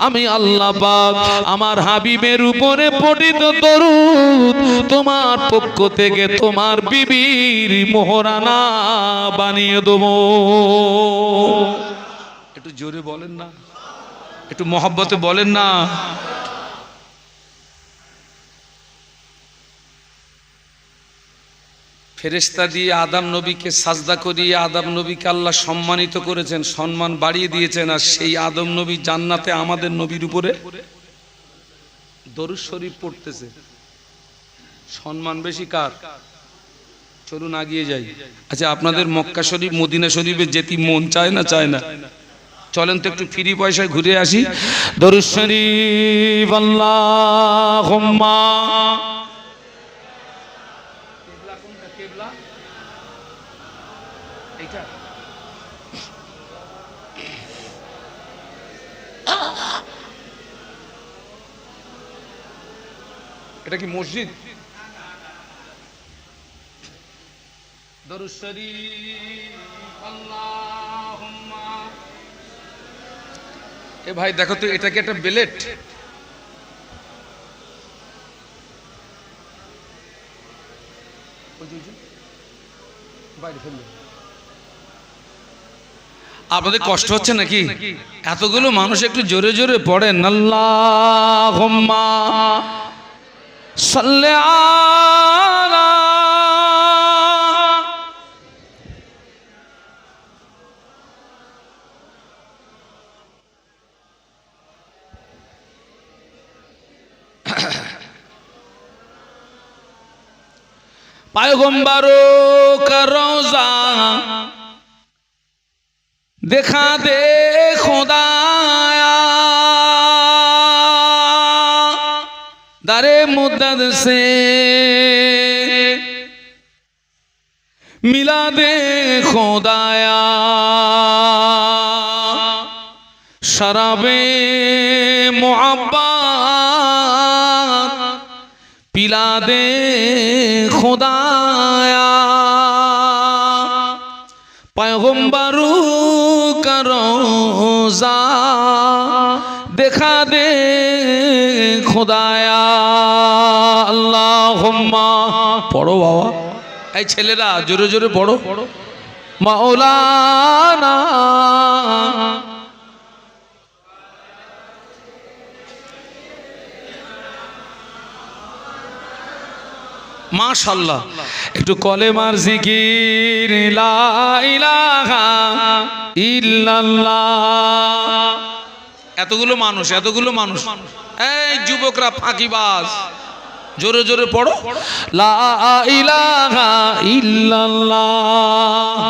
আমি আল্লাহ পাক আমার হাবিবের উপরে পঠিত দরুদ তোমার পক্ষ থেকে তোমার বিবির মোহরানা বানিয়ে দেবো। একটু জোরে বলেন না, একটু মহব্বতে বলেন না। ফেরেশতা দিয়ে আদম নবীকে সাজদা করিয়ে আদম নবীকে আল্লাহ সম্মানিত করেছেন, সম্মান বাড়িয়ে দিয়েছেন। আর সেই আদম নবী জান্নাতে আমাদের নবীর উপরে দরুদ শরীফ পড়তেছে। সম্মান বেশি কার? চলুন আগিয়ে যাই। আচ্ছা, আপনাদের মক্কা শরীফ মদিনা শরীফে যেতে মন চায় না? চায় না? চলেন তো একটু ফ্রি পয়সায় ঘুরে আসি। দরুদ শরীফ আল্লাহুম্মা এটা কি মসজিদ? দরুদ শরীফ আল্লাহুম্মা। এ ভাই দেখো তো, এটা কি একটা বেলেট? আপনাদের কষ্ট হচ্ছে নাকি? এতগুলো মানুষ একটু জোরে জোরে পড়েন। আল্লাহুম্মা সাল্লি আলা पैगंबरों का रोजा दिखा दे खुदाया, दरे मुद्दत से मिला दे खुदाया, शराबे मोहब्बत पिला दे खुदाया, पैगंबरों का रोजा दिखा दे खुदाया। अल्लाहुम्मा पढ़ो बाबा, এই ছেলেরা জোরে জোরে পড়ো। মাওলানা মাশাআল্লাহ, একটু কলেমার জিকির লা ইলাহা ইল্লাল্লাহ। এতগুলো মানুষ, এতগুলো মানুষ, এই যুবকরা ফাঁকিবাজ, জোরে জোরে পড়ো লা ইলাহা ইল্লাল্লাহ।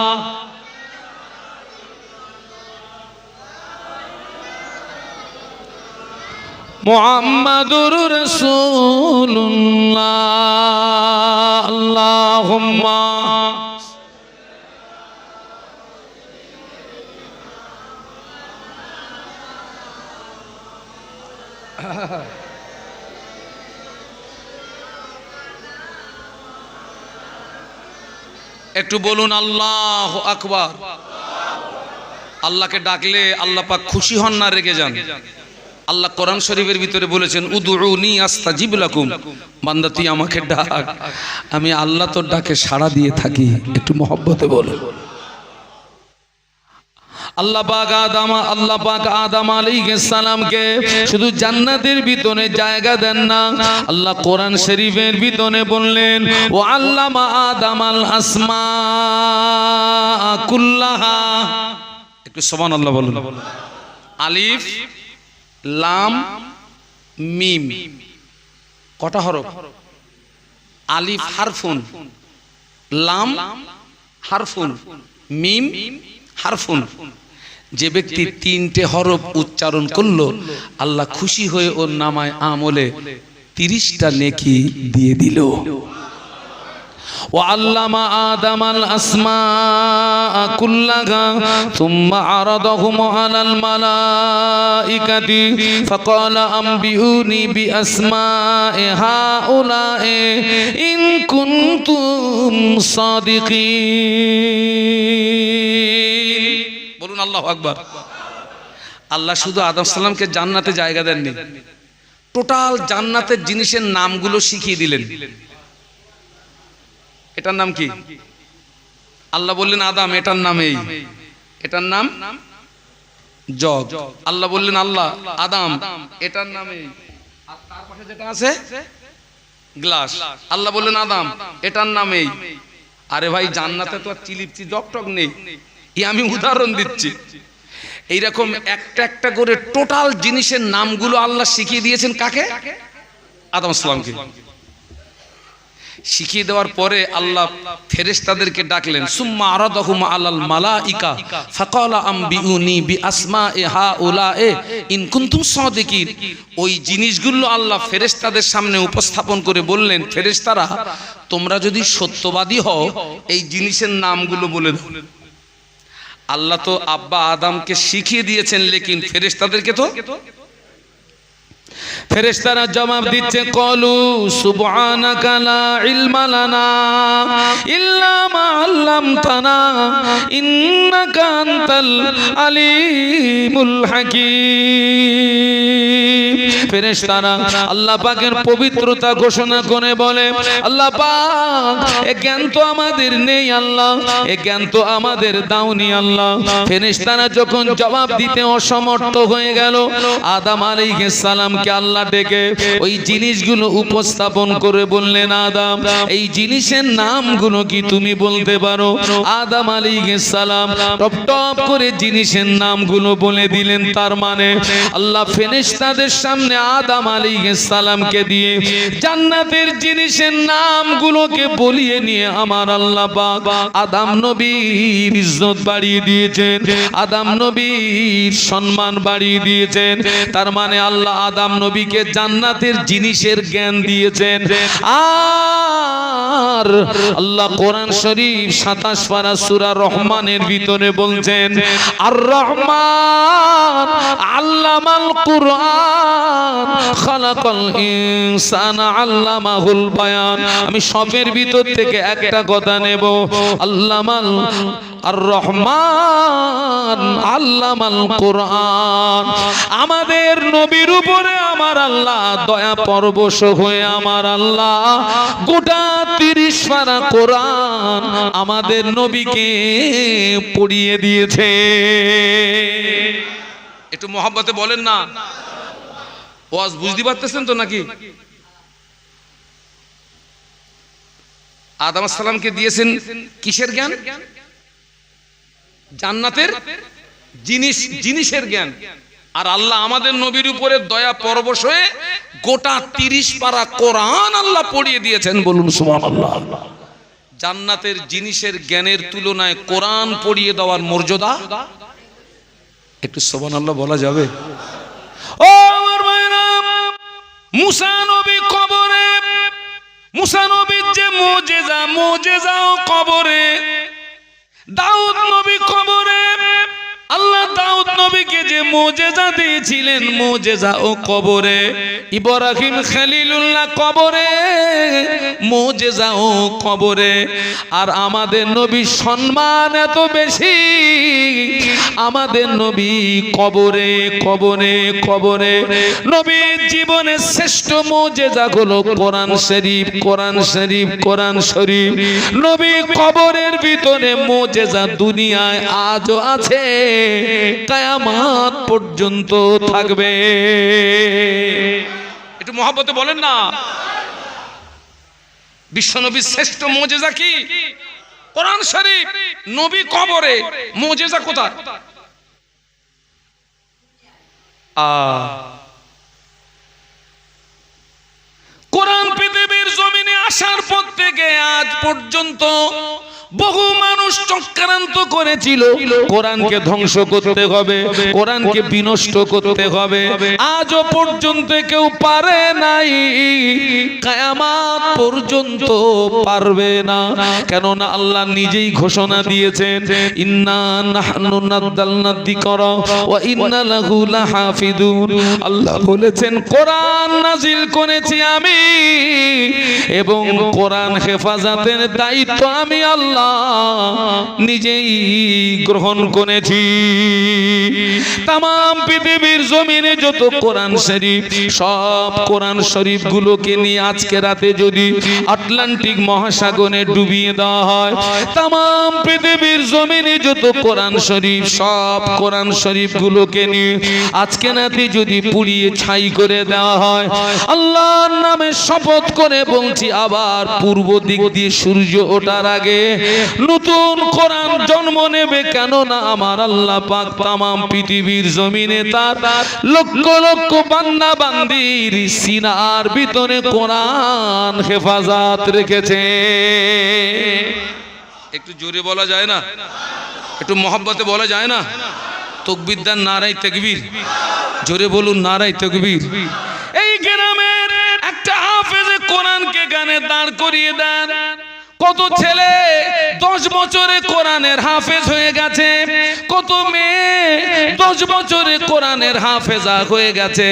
মুহাম্মাদুর রাসূলুল্লাহ। আল্লাহুম্মা একটু বলুন আল্লাহু আকবার। আল্লাহকে ডাকলে আল্লাহ পাক খুশি হন না রেগে যান? আল্লাহ কোরআন শরীফের ভিতরে বলেছেন উদউনি আস্তাজিব লাকুম, বান্দা তুই আমাকে ডাক, আমি আল্লাহ তোর ডাকে সাড়া দিয়ে থাকি। একটু মহব্বতে বলো আল্লাহ পাক আদম আলাইহিস সালামকে শুধু জান্নাতের ভিতরে জায়গা দেন না, আল্লাহ কোরআন শরীফের ভিতরে বললেন ও আল্লামা আদামাল আসমা কুল্লাহা। একটু সুবহানাল্লাহ বলুন। আলিফ লাম মিম কটা হরফ? আলিফ হারফুন, লাম হারফুন, মিম হারফুন। যে ব্যক্তি তিনটে হরফ উচ্চারণ করলো আল্লাহ খুশি হয়ে ওর নামায় আমলে 30টা নেকি দিয়ে দিল। وعلم آدم الأسماء كلها ثم عرضهم على الملائكة فقال أنبئوني بأسماء هؤلاء إن كنتم صادقين। বলুন আল্লাহু আকবার। আল্লাহ শুধু আদম সালামকে জান্নাতে জায়গা দেননি, টোটাল জান্নাতের জিনিসের নামগুলো শিখিয়ে দিলেন। এটার নাম কি? আল্লাহ বললেন আদম এটার নাম এই, এটার নাম জগ। আল্লাহ বললেন আল্লাহ আদম এটার নাম এই, আর তার পাশে যেটা আছে গ্লাস। আল্লাহ বললেন আদম এটার নাম এই। আরে ভাই জান্নাতে তো আর চিলিপচি জগটগ নেই, আমি উদাহরণ দিচ্ছি। এইরকম একটা একটা করে টোটাল জিনিসের নামগুলো আল্লাহ শিখিয়ে দিয়েছেন কাকে? আদম সালামকে। শিখিয়ে দেওয়ার পরে আল্লাহ ফেরেশতাদেরকে ডাকলেন, সুম্মা আরাদাহুম আলাল মালাইকা ফাকালা আনবিউনি বিআসমাই হাউলায়ে ইন কুনতুম সাদিকিন। ওই জিনিসগুলো আল্লাহ ফেরেশতাদের সামনে উপস্থাপন করে বললেন, ফেরেশতারা তোমরা যদি সত্যবাদী হও এই জিনিসের নামগুলো বলে দাও। আল্লাহ তো আব্বা আদমকে শিখিয়ে দিয়েছেন, লেকিন ফেরেশতাদেরকে তো। ফেরেশতারা জবাব দিচ্ছে কলু সুবহানাকা লা ইলমা লানা ইল্লা মা আল্লামতানা ইন্নাকা আনতাল আলিমুল হাকীম। ফেরেশতারা আল্লাহ পাকের পবিত্রতা ঘোষণা করে বলে, আল্লাহ পাক এ জ্ঞান তো আমাদের নেই আল্লাহ, এ জ্ঞান তো আমাদের দাওনি আল্লাহ। ফেরেশতারা যখন জবাব দিতে অসমর্থ হয়ে গেল, আদম আলাইহিস সালামকে আল্লাহ ডেকে ওই জিনিসগুলো উপস্থাপন করে বললেন, আদম এই জিনিসের নামগুলো কি তুমি বলতে পারো? আদম আলাইহিস সালাম টপ টপ করে জিনিসের নামগুলো বলে দিলেন। তার মানে আল্লাহ ফেরেশতাদের সামনে আদম আলাইহিস সালামকে দিয়ে জান্নাতের জিনিসের নামগুলোকে বলিয়ে নিয়ে আমার আল্লাহ পাক আদম নবীর ইজ্জত বাড়িয়ে দিয়েছেন, আদম নবীর সম্মান বাড়িয়ে দিয়েছেন। তার মানে আল্লাহ আদম নবীকে জান্নাতের জিনিসের জ্ঞান দিয়েছেন। আর আল্লাহ কোরআন শরীফ 27 পারা সূরা রহমানের ভিতরে বলছেন, আর রহমান আল্লামাল কুরআন খালাকাল ইনসানা আল্লামাহুল বায়ান। আমি সবের ভিতর থেকে একটা কথা নেব, আল্লামাল আর রহমান আল্লামাল কুরআন। আমাদের নবীর উপরে আমার আল্লাহ দয়া পরবশ হয়ে আমার আল্লাহ গোটা 30 পারা কোরআন আমাদের নবীকে পড়িয়ে দিয়েছে। একটু মহব্বতে বলেন না, ওয়াজ বুঝতে পারতেছেন তো নাকি? আদম আলাইহিস সালামকে দিয়েছেন কিসের জ্ঞান? জান্নাতের জিনিসের জ্ঞান। আর আল্লাহ আমাদের নবীর উপরে দয়া পরবশ হয়ে গোটা 30 পারা কোরআন আল্লাহ পড়িয়ে দিয়েছেন। বলুন সুবহানাল্লাহ। জান্নাতের জিনিসের জ্ঞানের তুলনায় কোরআন পড়িয়ে দেওয়ার মর্যাদা একটু সুবহানাল্লাহ বলা যাবে? ও আমার ভাইরা, মুসা নবী কবরে, মুসা নবীর যে মুজিজাও কবরে, দাউদ নবী কবরে, আল্লাহ দাউদ নবীকে যে যে মুজিজা দিয়েছিলেন, মুজিজা ও কবরে। ইব্রাহিম খলিলুল্লাহ কবরে, মুজিজা ও কবরে। আর আমাদের নবীর সম্মান এত বেশি, আমাদের নবী কবরে কবরে কবরে। নবীর জীবনের শ্রেষ্ঠ মুজিজা হলো কোরআন শরীফ, কোরআন শরীফ, কোরআন শরীফ। নবী কবরের ভিতরে মুজিজা দুনিয়ায় আজও আছে, কিয়ামত পর্যন্ত থাকবে। একটু মহব্বতে বলেন না। বিশ্বনবীর শ্রেষ্ঠ মুজিজা কি? কোরআন শরীফ। নবী কবরে, মুজিজা কোথায়? কোরআন পৃথিবীর জমিনে আসার পর থেকে আজ পর্যন্ত বহু মানুষ চক্রান্ত করেছিল কোরআনকে ধ্বংস করতে হবে, কোরআনকে বিনষ্ট করতে হবে। আজও পর্যন্ত কেউ পারে নাই, কিয়ামত পর্যন্ত পারবে না। কেননা আল্লাহ নিজেই ঘোষণা দিয়েছেন, ইন্না নাহনু নাযালনা যিকরা ওয়া ইন্না লাহু লাহাফিজুন। আল্লাহ বলেছেন কোরআন নাজিল করেছি আমি, এবং কোরআন হেফাজতের দায়িত্ব আমি আল্লাহ নিজেই গ্রহণ করেছি। তামাম পৃথিবীর জমিনে যত কোরআন শরীফ, সব কোরআন শরীফ গুলোকে নিয়ে আজকে রাতে যদি আটলান্টিক মহাসাগরে ডুবিয়ে দেওয়া হয়, তামাম পৃথিবীর জমিনে যত কোরআন শরীফ, সব কোরআন শরীফ গুলোকে নিয়ে আজকে রাতে যদি পুড়িয়ে ছাই করে দেওয়া হয়, আল্লাহর নামে শপথ করে বলছি, আবার পূর্ব দিক দিয়ে সূর্য ওঠার আগে নতুন কোরআন জন্ম নেবে। কেননা আমার আল্লাহ পাক তামাম পৃথিবীর জমিনে তার লক্ষ লক্ষ বান্দা বান্দির সিনার ভিতরে কোরআন হেফাজত রেখেছে। একটু জোরে বলা যায় না? একটু মহব্বতে বলা যায় না? তাকবীর দেন, নারায়ে তাকবীর। জোরে বলুন, নারায়ে তাকবীর। এই গ্রামের একটা হাফেজে কোরআনকে গানে দাঁড় করিয়ে দেন। কত ছেলে 10 বছরে কোরআনের হাফেজ হয়ে গেছে, কত মেয়ে 10 বছরে কোরআনের হাফেজা হয়ে গেছে।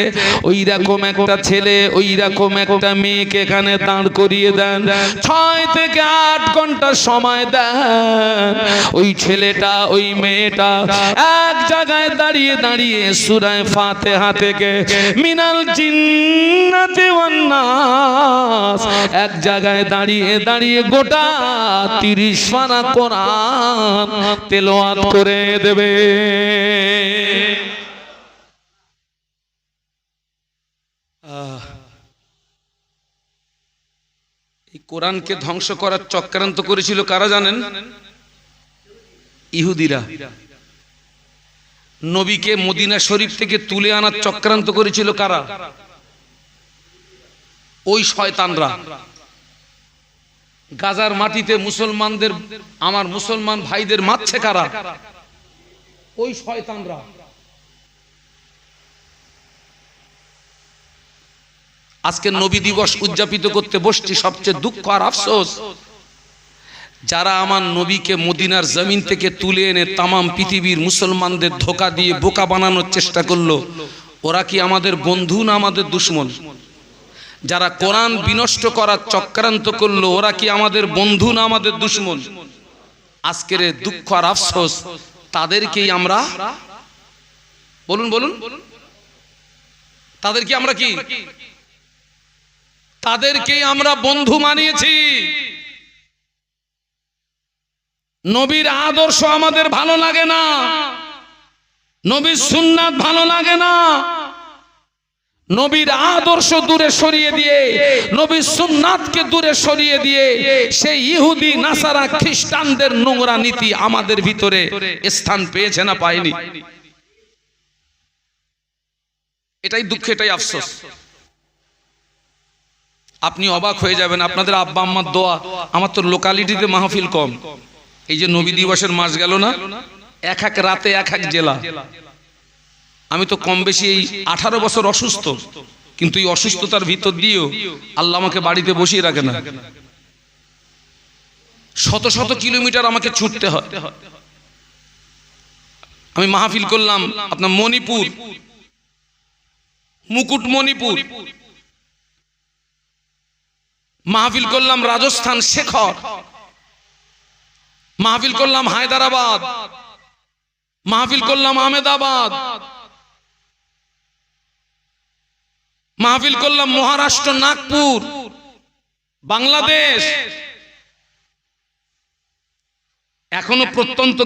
ওই রকম একটা ছেলে, ওই রকম একটা মেয়েকে এখানে দাঁড় করিয়ে দেন, 6 থেকে 8 ঘন্টা সময় দেন। ওই ছেলেটা, ওই মেয়েটা এক জায়গায় দাঁড়িয়ে দাঁড়িয়ে সূরা ফাতিহা থেকে মিনাল জিন্নাতি ওয়ান নাস, এক জায়গায় দাঁড়িয়ে দাঁড়িয়ে গোটা 30 পারা কোরআন তেলাওয়াত করে দেবে। এই কোরআনকে ধ্বংস করার চক্রান্ত করেছিল কারা জানেন? ইহুদিরা। নবীকে মদিনা শরীফ থেকে তুলে আনার চক্রান্ত করেছিল কারা? ওই শয়তানরা। গাজার মাটিতে মুসলমানদের, আমার মুসলমান ভাইদের মারছে কারা? ওই শয়তানরা। আজকে নবী দিবস উদযাপিত করতে বসছি, সবচেয়ে দুঃখ আর আফসোস, যারা আমার নবীকে মদিনার জমিন থেকে তুলে এনে তামাম পৃথিবীর মুসলমানদের ধোঁকা দিয়ে বোকা বানানোর চেষ্টা করলো, ওরা কি আমাদের বন্ধু না আমাদের দুশমন? যারা কোরআন বিনষ্ট করার চক্রান্ত করলো, ওরা কি আমাদের বন্ধু না আমাদের দুশমন? আজকের দুঃখ আর আফসোস, তাদেরকেই আমরা, বলুন বলুন, তাদেরকে আমরা কি, তাদেরকেই আমরা বন্ধু মানিয়েছি। নবীর আদর্শ আমাদের ভালো লাগে না, নবীর সুন্নাত ভালো লাগে না, নবীর আদর্শ দূরে সরিয়ে দিয়ে, নবীর সুন্নাতকে দূরে সরিয়ে দিয়ে সেই ইহুদি নাসারা খ্রিস্টানদের নোংরা নীতি আমাদের ভিতরে স্থান পেয়েছে না পায়নি? এটাই দুঃখ, এটাই আফসোস। আপনি অবাক হয়ে যাবেন, আপনাদের আব্বা আম্মার দোয়া। আমার তো লোকালিটিতে মাহফিল কম, এই যে নবী দিবসের মাস গেল না, এক এক রাতে এক এক জেলা। আমি তো কম বেশি এই 18 বছর অসুস্থ, কিন্তু এই অসুস্থতার ভিতর দিয়েও আল্লাহ আমাকে বাড়িতে বসিয়ে রাখে না। শত শত কিলোমিটার আমাকে ছুটতে হয়। আমি মাহফিল করলাম আপনার মণিপুর, মুকুটমণিপুর, মাহফিল করলাম রাজস্থান শেখর, মাহফিল করলাম হায়দ্রাবাদ, মাহফিল করলাম আহমেদাবাদ, মাহফিল করলাম মহারাষ্ট্র নাগপুর, বাংলাদেশ। এখনো প্রত্যন্ত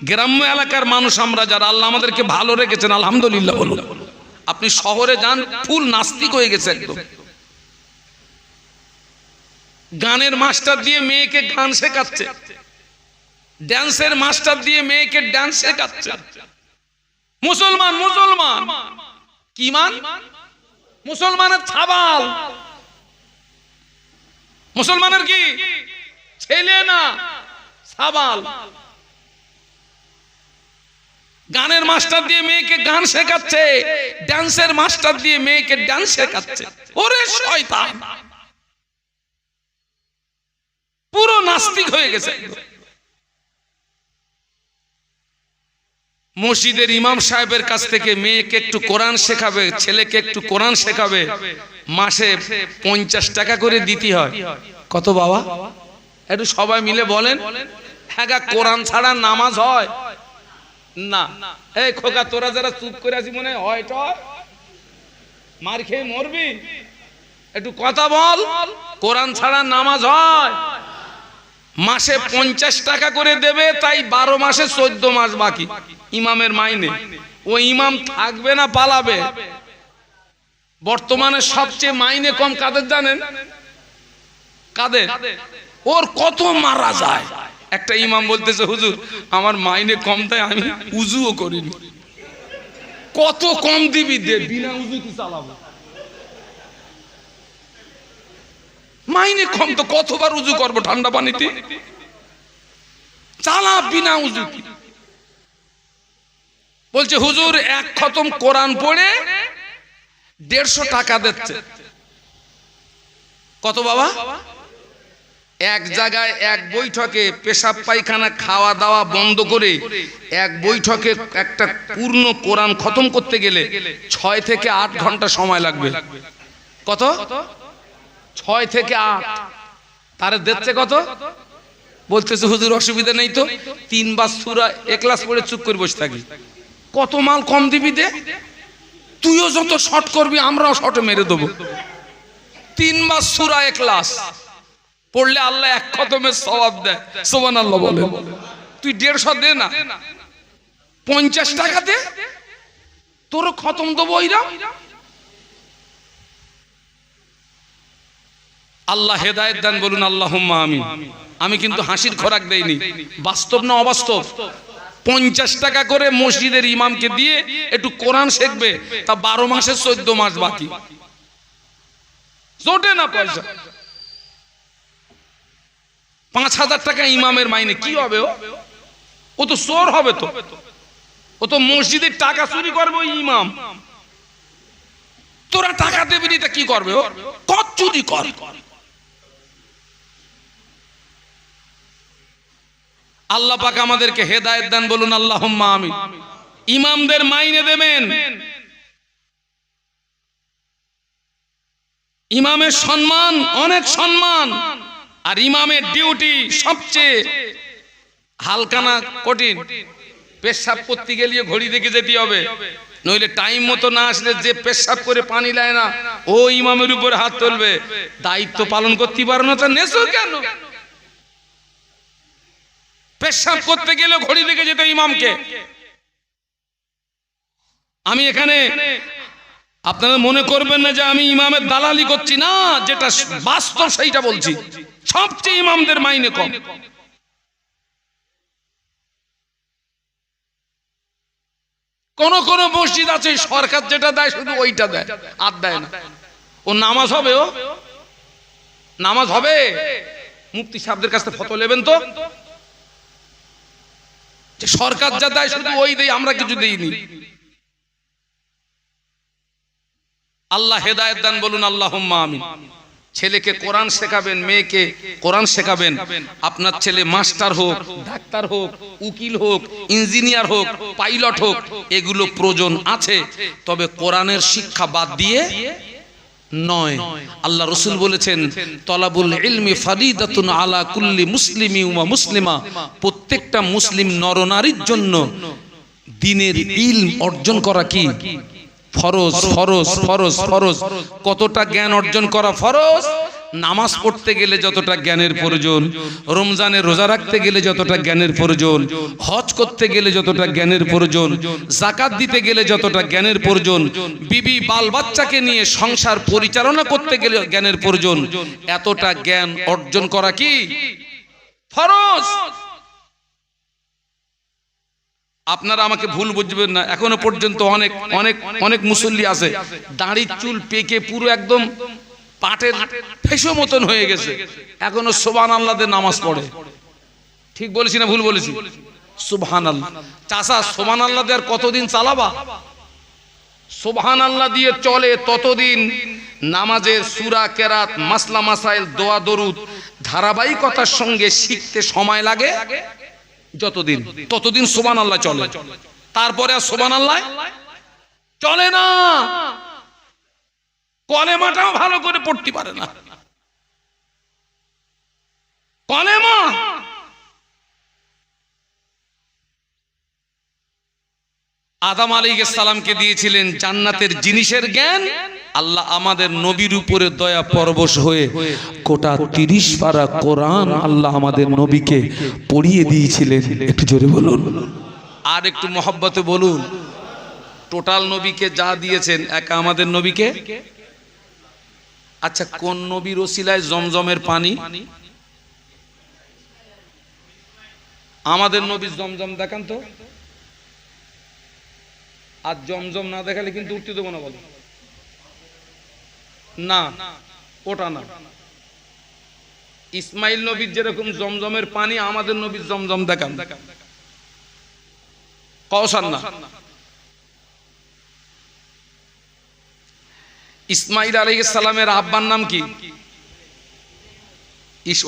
গ্রাম্য এলাকার মানুষ আমরা যারা, আল্লাহ আমাদেরকে ভালো রেখেছেন, আলহামদুলিল্লাহ বলুন। আপনি শহরে যান, ফুল নাস্তিক হয়ে গেছে একদম। গানের মাস্টার দিয়ে মেয়েকে গান শেখাচ্ছে, ড্যান্সের মাস্টার দিয়ে মেয়েকে ড্যান্স শেখাচ্ছে। মুসলমান মুসলমান কি মান? মুসলমানের ছাবাল, মুসলমানের কি ছেলে না ছাবাল। গানের মাস্টার দিয়ে মেয়েকে গান শেখাচ্ছে, ড্যান্সের মাস্টার দিয়ে মেয়েকে ড্যান্স শেখাচ্ছে। ওরে শয়তান, পুরো নাস্তিক হয়ে গেছে। মসজিদের ইমাম সাহেবের কাছ থেকে মেয়েকে একটু কোরআন শেখাবে, ছেলেকে একটু কোরআন শেখাবে, মাসে 50 টাকা করে দিতে হয়। কত বাবা? একটু সবাই মিলে বলেন। হ্যাঁ, কোরআন ছাড়া নামাজ হয় না? এই খোকা, তোরা যারা চুপ করে আছি মনে হয় মার খেয়ে মরবি, একটু কথা বল। কোরআন ছাড়া নামাজ হয়? মাসে 50 টাকা করে দেবে, তাই 12 মাসে 14 মাস বাকি ইমামের মাইনে। ও ইমাম থাকবে না পালাবে? বর্তমানে সবচেয়ে মাইনে কম কাদের জানেন? কাদের? ওর কত মারা যায়। একটা ইমাম বলতেছে, হুজুর আমার মাইনে কম দেয়, আমি উজুও করিনি। কত কম দিবি? দে, বিনা উজু কি চালাবো? মাইনে কম তো কতবার উজু করবো ঠান্ডা পানিতে? চালা বিনা উজু। বলছে হুজুর এক খতম কোরআন পড়ে 150 টাকা দিচ্ছে। কত বাবা? এক জায়গায় এক বৈঠকে পেশাব পায়খানা খাওয়া দাওয়া বন্ধ করে এক বৈঠকে একটা পূর্ণ কোরআন খতম করতে গেলে 6 থেকে 8 ঘন্টা সময় লাগবে। কত? 6 থেকে 8। তারে দিচ্ছে কত? বলতেছে হুজুর অসুবিধা নেই তো, 3 বার সূরা ইখলাস পড়ে চুপ করে বসে থাকি। কত মাল কম দিবি দে, তুইও যত শর্ট করবি আমরাও শর্টে মেরে দেবো। 3 বার সূরা ইখলাস পড়লে আল্লাহ এক খতমের সওয়াব দেয়। সুবহানাল্লাহ বলে। তুই 150 দে না, 50 টাকা দে, তোর খতম দেবো ওইরাম। আল্লাহ হেদায়েত দান বলুন আল্লাহুম্মা আমিন। আমি কিন্তু হাসির খোরাক দেইনি, বাস্তব না অবাস্তব। 50 টাকা করে মসজিদের ইমামকে দিয়ে একটু কোরআন শিখবে, তা 12 মাসে 14 মাস বাকি। জোটে না পয়সা। 5000 টাকা ইমামের মাইনে কি হবে? ও তো চোর হবে, তো ও তো মসজিদের টাকা চুরি করবে ওই ইমাম। তোরা টাকা দেবি নি তা কি করবে? ও কত চুরি কর। আল্লাহ পাক আমাদেরকে হেদায়েত দান বলুন আল্লাহুম্মা আমিন। ইমামদের মাইনে দেবেন, ইমামের সম্মান অনেক সম্মান, আর ইমামের ডিউটি সবচেয়ে হালকা না কঠিন? পেশাব করতে গেলে ঘড়ি দেখে যেতে হবে, নইলে টাইম মতো না আসলে যে পেশাব করে পানি লায় না ও ইমামের উপরে হাত তুলবে। দায়িত্ব পালন করতে পারো না, তা নেছো কেন? পেশাব করতে গেলে ঘড়ি দেখে যেতে ইমামকে। আমি এখানে আপনারা মনে করবেন না যে আমি ইমামের দালালি করছি, না, যেটা বাস্তব সেইটা বলছি। সবচেয়ে ইমামদের মাইনে কম। কোন কোন মসজিদ আছে সরকার যেটা দেয় শুধু ওইটা দেয়, আর দেয় না। ও নামাজ হবে, ও নামাজ হবে। মুফতি সাহেবদের কাছে ফতোয়া নেবেন তো, যে সরকার যা দেয় শুধু ওই দেয়, আমরা কিছু দেইনি। আল্লাহ হেদায়েত দান বলুন আল্লাহুম্মা আমিন। ছেলেকে কোরআন শেখাবেন, মেয়েকে কোরআন শেখাবেন। আপনার ছেলে মাস্টার হোক, ডাক্তার হোক, উকিল হোক, ইঞ্জিনিয়ার হোক, পাইলট হোক, এগুলো প্রয়োজন আছে, তবে কোরআনের শিক্ষা বাদ দিয়ে নয়। আল্লাহ রাসূল বলেছেন, তলাবুল ইলমি ফারিদাতুন আলা কুল্লি মুসলিমি ওয়া মুসলিমা, প্রত্যেকটা মুসলিম নরনারীর জন্য দ্বীনের ইলম অর্জন করা কি ফরজ। ফরজ ফরজ ফরজ। কতটা জ্ঞান অর্জন করা ফরজ? নামাজ পড়তে গেলে যতটা জ্ঞানের প্রয়োজন, রমজানে রোজা রাখতে গেলে যতটা জ্ঞানের প্রয়োজন, হজ করতে গেলে যতটা জ্ঞানের প্রয়োজন, যাকাত দিতে গেলে যতটা জ্ঞানের প্রয়োজন, বিবি বাল বাচ্চাকে নিয়ে সংসার পরিচালনা করতে গেলে জ্ঞানের প্রয়োজন, এতটা জ্ঞান অর্জন করা কি ফরজ। আপনারা আমাকে ভুল বুঝবেন না, এখনো পর্যন্ত অনেক অনেক অনেক মুসল্লি আছে দাড়ি চুল পেকে পুরো একদম পাটের ফেসো মতন হয়ে গেছে, এখনো সুবহানাল্লাহ দিয়ে নামাজ পড়ে। ঠিক বলেছি না ভুল বলেছি? সুবহানাল্লাহ। চাচা সুবহানাল্লাহ দিয়ে আর কতদিন চালাবা? সুবহানাল্লাহ দিয়ে চলে ততদিন নামাজের সূরা কেরাত, মাসলা মাসাইল, দোয়া দরুদ ধারাবাহিকতার সঙ্গে শিখতে সময় লাগে যতদিন, ততদিন সুবহানাল্লাহ চলে। তারপরে আর সুবহানাল্লাহ চলে না। কলেমাটাও ভালো করে পড়তে পারে না। কলেমা আদম আলাইহিস সালামকে দিয়েছিলেন জান্নাতের জিনিসের জ্ঞান। আল্লাহ আমাদের নবীর উপরে দয়া পরবশ হয়ে গোটা 30 পারা কোরআন আল্লাহ আমাদের নবীকে পড়িয়ে দিয়েছিলেন। একটু জোরে বলুন, আর একটু মহব্বতে বলুন। টোটাল নবীকে যা দিয়েছেন, একা আমাদের নবীকে। আচ্ছা, কোন নবীর ওসিলায় জমজমের পানি? আমাদের নবীর জমজম দেখান তো। আর জমজম না দেখালে কিন্তু উঠতে দেবো না। বলো না, ওটা না। ইসমাইল নবীর যেরকম জমজমের পানি, আমাদের নবীর জমজম দেখান। কওসার না। ইসমাইল আলাইহিস সালামের আব্বার নাম কি?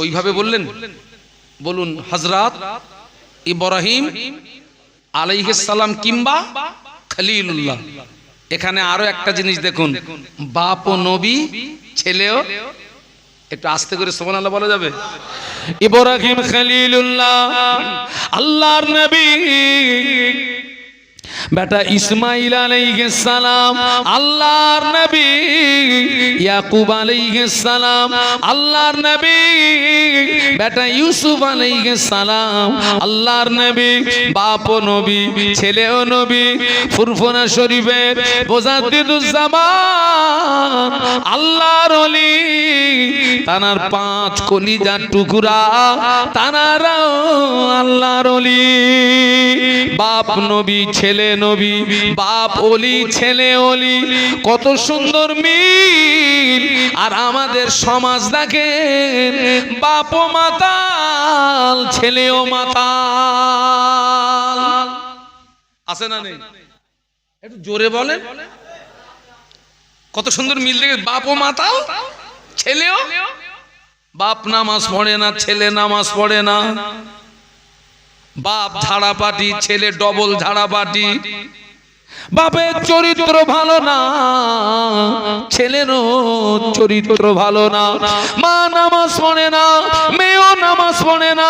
ওইভাবে বললেন, বলুন হযরত ইব্রাহিম আলাইহিস সালাম কিংবা খলিলুল্লাহ। এখানে আরো একটা জিনিস দেখুন, বাপ ও নবী, ছেলেও। একটু আস্তে করে সুবহানাল্লাহ বলা যাবে? ইব্রাহিম খলিলুল্লাহ, আল্লাহর নবী। বেটা ইসমাইল আলাইহিস সালাম আল্লাহর নবী। ইয়াকুব আলাইহিস সালাম আল্লাহর নবী। বেটা ইউসুফ আলাইহিস সালাম আল্লাহর নবী। বাপ ও নবী, ছেলেও নবী। ফুরফুরা শরীফের মুজাদ্দিদুজ্জামান আল্লাহর ওলি, তানার 5 কলিজার টুকরা, তানারাও আল্লাহর ওলি। বাপ নবী, ছেলে নবী, বাপ ওলি, ছেলে ওলি, কত সুন্দর মিল। আর আমাদের সমাজ দেখেন, বাপও মাতাল, ছেলেও মাতাল। আছে না নেই? একটু জোরে বলেন। কত সুন্দর মিল দেখে, বাপও মাতাল, ছেলেও। বাপ নামাজ পড়ে না, ছেলে নামাজ পড়ে না। বাপ ঝাড়াপাটি, ছেলে ডবল ঝাড়াপাটি। বাপের চরিত্র ভালো না, ছেলেরও চরিত্র ভালো না। মা নামাজ পড়ে না, মেয়েও নামাজ পড়ে না।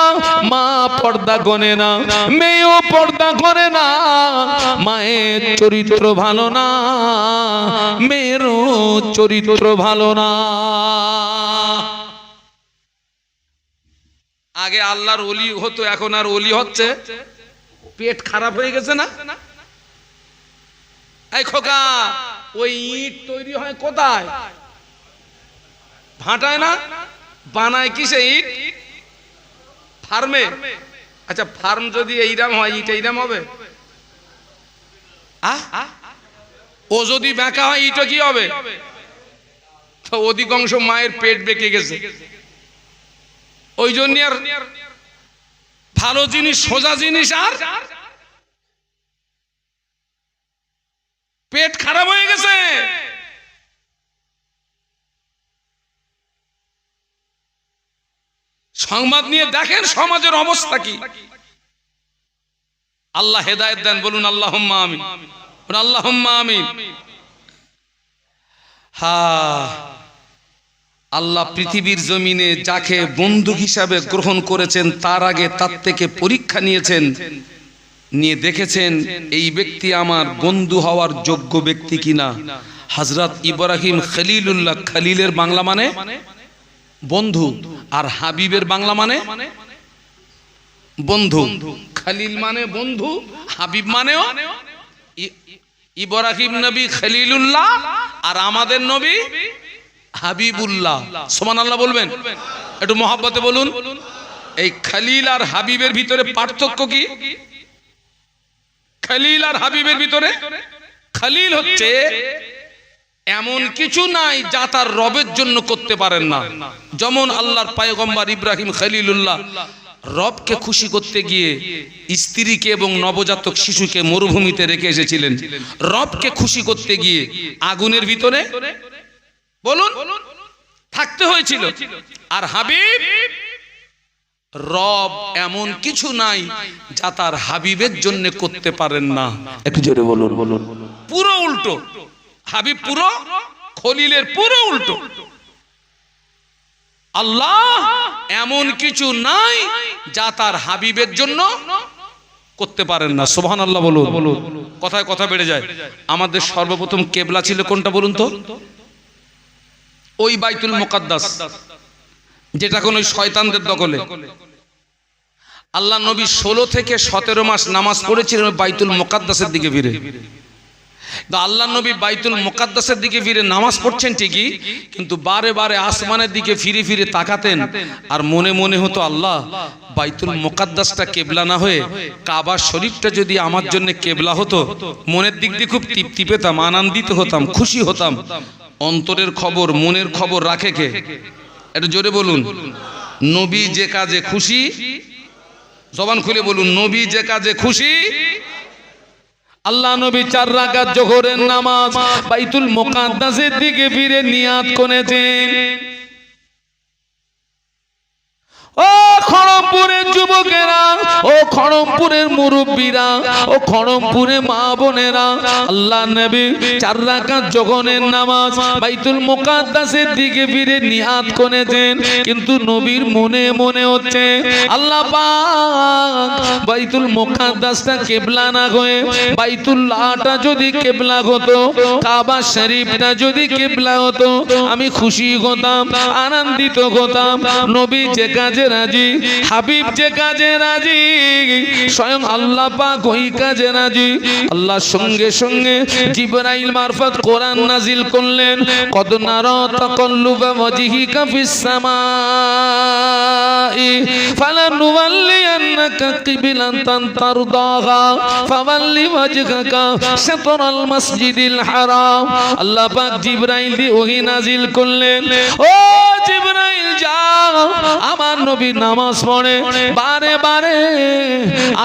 মা পর্দা করে না, মেয়েও পর্দা করে না। মায়ের চরিত্র ভালো না, মেয়েরও চরিত্র ভালো না। আগে আল্লাহর ওলি হতো, এখন আর ওলি হচ্ছে। পেট খারাপ হয়ে গেছে না? এই খোকা, ওই ইট তৈরি হয় কোথায়? ভাটায় না? বানায় কিসে ইট? ফার্মে। আচ্ছা, ফার্ম যদি এইরাম হয়, ইট এইরাম হবে? ও যদি বেঁকা হয়, ইটও কি হবে? তো অধিকাংশ মায়ের পেট বেঁকে গেছে। ওই জন্য আর ভালো জিনিস, সোজা জিনিস আর পেট খারাপ হয়ে গেছে। সংবাদ নিয়ে দেখেন সমাজের অবস্থা কি। আল্লাহ হেদায়েত দেন, বলুন আল্লাহুম্মা আমিন, বলুন আল্লাহুম্মা আমিন। আল্লাহ পৃথিবীর জমিনে যাকে বন্ধু হিসাবে গ্রহণ করেছেন তার আগে তার থেকে পরীক্ষা নিয়েছেন, নিয়ে দেখেছেন এই ব্যক্তি আমার বন্ধু হওয়ার যোগ্য ব্যক্তি কিনা। হযরত ইব্রাহিম খলিলুল্লাহ, খলিলের বাংলা মানে বন্ধু, আর হাবিবের বাংলা মানে বন্ধু। খলিল মানে বন্ধু, হাবিব মানেও ইব্রাহিম নবী খলিলুল্লাহ আর আমাদের নবী হাবিবুল্লাহ। সুবহানাল্লাহ বলবেন, একটু মহব্বতে বলুন। এই খলিল আর হাবিবের ভিতরে পার্থক্য কি? খলিল আর হাবিবের ভিতরে, খলিল হচ্ছে এমন কিছু নাই যা তার রবের জন্য করতে পারেন না। যেমন আল্লাহর পয়গম্বর ইব্রাহিম খলিলুল্লাহ রবকে খুশি করতে গিয়ে স্ত্রীকে এবং নবজাতক শিশুকে মরুভূমিতে রেখে এসেছিলেন। রবকে খুশি করতে গিয়ে আগুনের ভিতরে বলুন থাকতে হয়েছিল। আর হাবিব, রব এমন কিছু নাই যা তার হাবিবের জন্য করতে পারেন না। একটু জোরে বলুন। পুরো উল্টো, হাবিব পুরো খলিলের পুরো উল্টো। আল্লাহ এমন কিছু নাই যা তার হাবিবের জন্য করতে পারেন না। সুবহানাল্লাহ বলুন। কথায় কথা বেড়ে যায়। আমাদের সর্বপ্রথম কেবলা ছিল কোনটা বলুন তো? ওই বাইতুল মুকাদ্দাস, যেটা কোন শয়তানদের দখলে। আল্লাহ নবী 16 থেকে 17 মাস নামাজ পড়েছিলেন বাইতুল মুকাদ্দাসের দিকে ফিরে। আল্লাহ নবী বাইতুল মুকাদ্দাসের দিকে ফিরে নামাজ পড়ছেন ঠিকই, কিন্তু বারে বারে আসমানের দিকে ফিরে ফিরে তাকাতেন আর মনে মনে হতো, আল্লাহ বাইতুল মুকাদ্দাসটা কেবলা না হয়ে কাবা শরীফটা যদি আমার জন্য কেবলা হতো, মনের দিক দিয়ে খুব তৃপ্তি পেতাম, আনন্দিত হতাম, খুশি হতাম। অন্তরের খবর, মনের খবর রাখে কে? একটু জোরে বলুন। নবী যে কাজে খুশি, জবান খুলে বলুন, নবী যে কাজে খুশি। আল্লাহ নবী 4 রাকাত যোহরের নামাজ বাইতুল মুকাদ্দাসের দিকে ফিরে নিয়াত করেছেন। ও খড়মপুরের যুবকেরা, ও খড়মপুরের মুরব্বীরা, ও খড়মপুরের মা বোনেরা, আল্লাহ নবী 4 রাকাত যোহরের নামাজ বাইতুল মুকাদ্দাসের দিকে ফিরে নিয়াত করেছেন। কিন্তু নবীর মনে মনে হচ্ছে, আল্লাহ পাক বাইতুল মুকাদ্দাসটা কেবলা না হয়ে বাইতুল্লাহটা যদি কেবলা হতো, কাবা শরীফটা যদি কেবলা হতো, আমি খুশি হতাম, আনন্দিত হতাম। নবী যে কাজে রাজি, হাবিব যে কাজে রাজি, স্বয়ং আল্লাহ পাক ওই কাজে রাজি। আল্লাহ সঙ্গে সঙ্গে জিবরাইল মারফত কোরআন নাজিল করলেন। কদ নারা তাকাল্লুবা ওয়াজহিকা ফিস সামাই ফালানুওয়াল্লিয়ান্নাকা কিবলাতান তারদাহা ফাওয়াল্লি ওয়াজহাকা শাতরাল মাসজিদিল হারাম। আল্লাহ পাক জিবরাইল দিয়ে ওহী নাজিল করলেন, ও জিবরাইল যাও, আমার নবী নামাজ পড়ে বারে বারে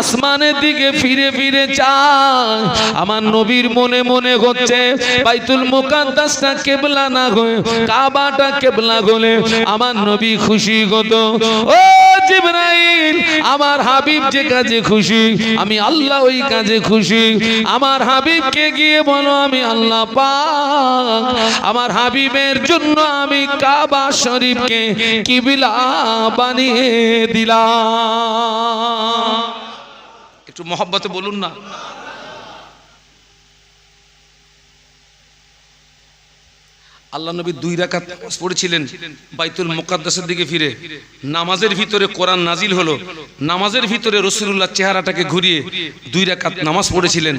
আসমানের দিকে ফিরে ফিরে চায়। আমার নবীর মনে মনে হচ্ছে বাইতুল মুকাদ্দাসটা কেবলা না হয়ে কাবাটা কেবলা হলে আমার নবী খুশি হতো। ও জিবরাইল, আমার হাবিব যে কাজে খুশি, আমি আল্লাহ ওই কাজে খুশি। আমার হাবিবকে গিয়ে বলো, আমি আল্লাহ পাক আমার হাবিবের জন্য আমি কাবা শরীফকে কিবলা বানিয়ে দিলাম। একটু মহব্বতে বলুন না। আল্লাহ নবী 2 রাকাত নামাজ পড়েছিলেন বাইতুল মুকাদ্দাসের দিকে ফিরে। নামাজের ভিতরে কোরআন নাজিল হলো। নামাজের ভিতরে রাসূলুল্লাহ চেহারাটাকে ঘুরিয়ে 2 রাকাত নামাজ পড়েছিলেন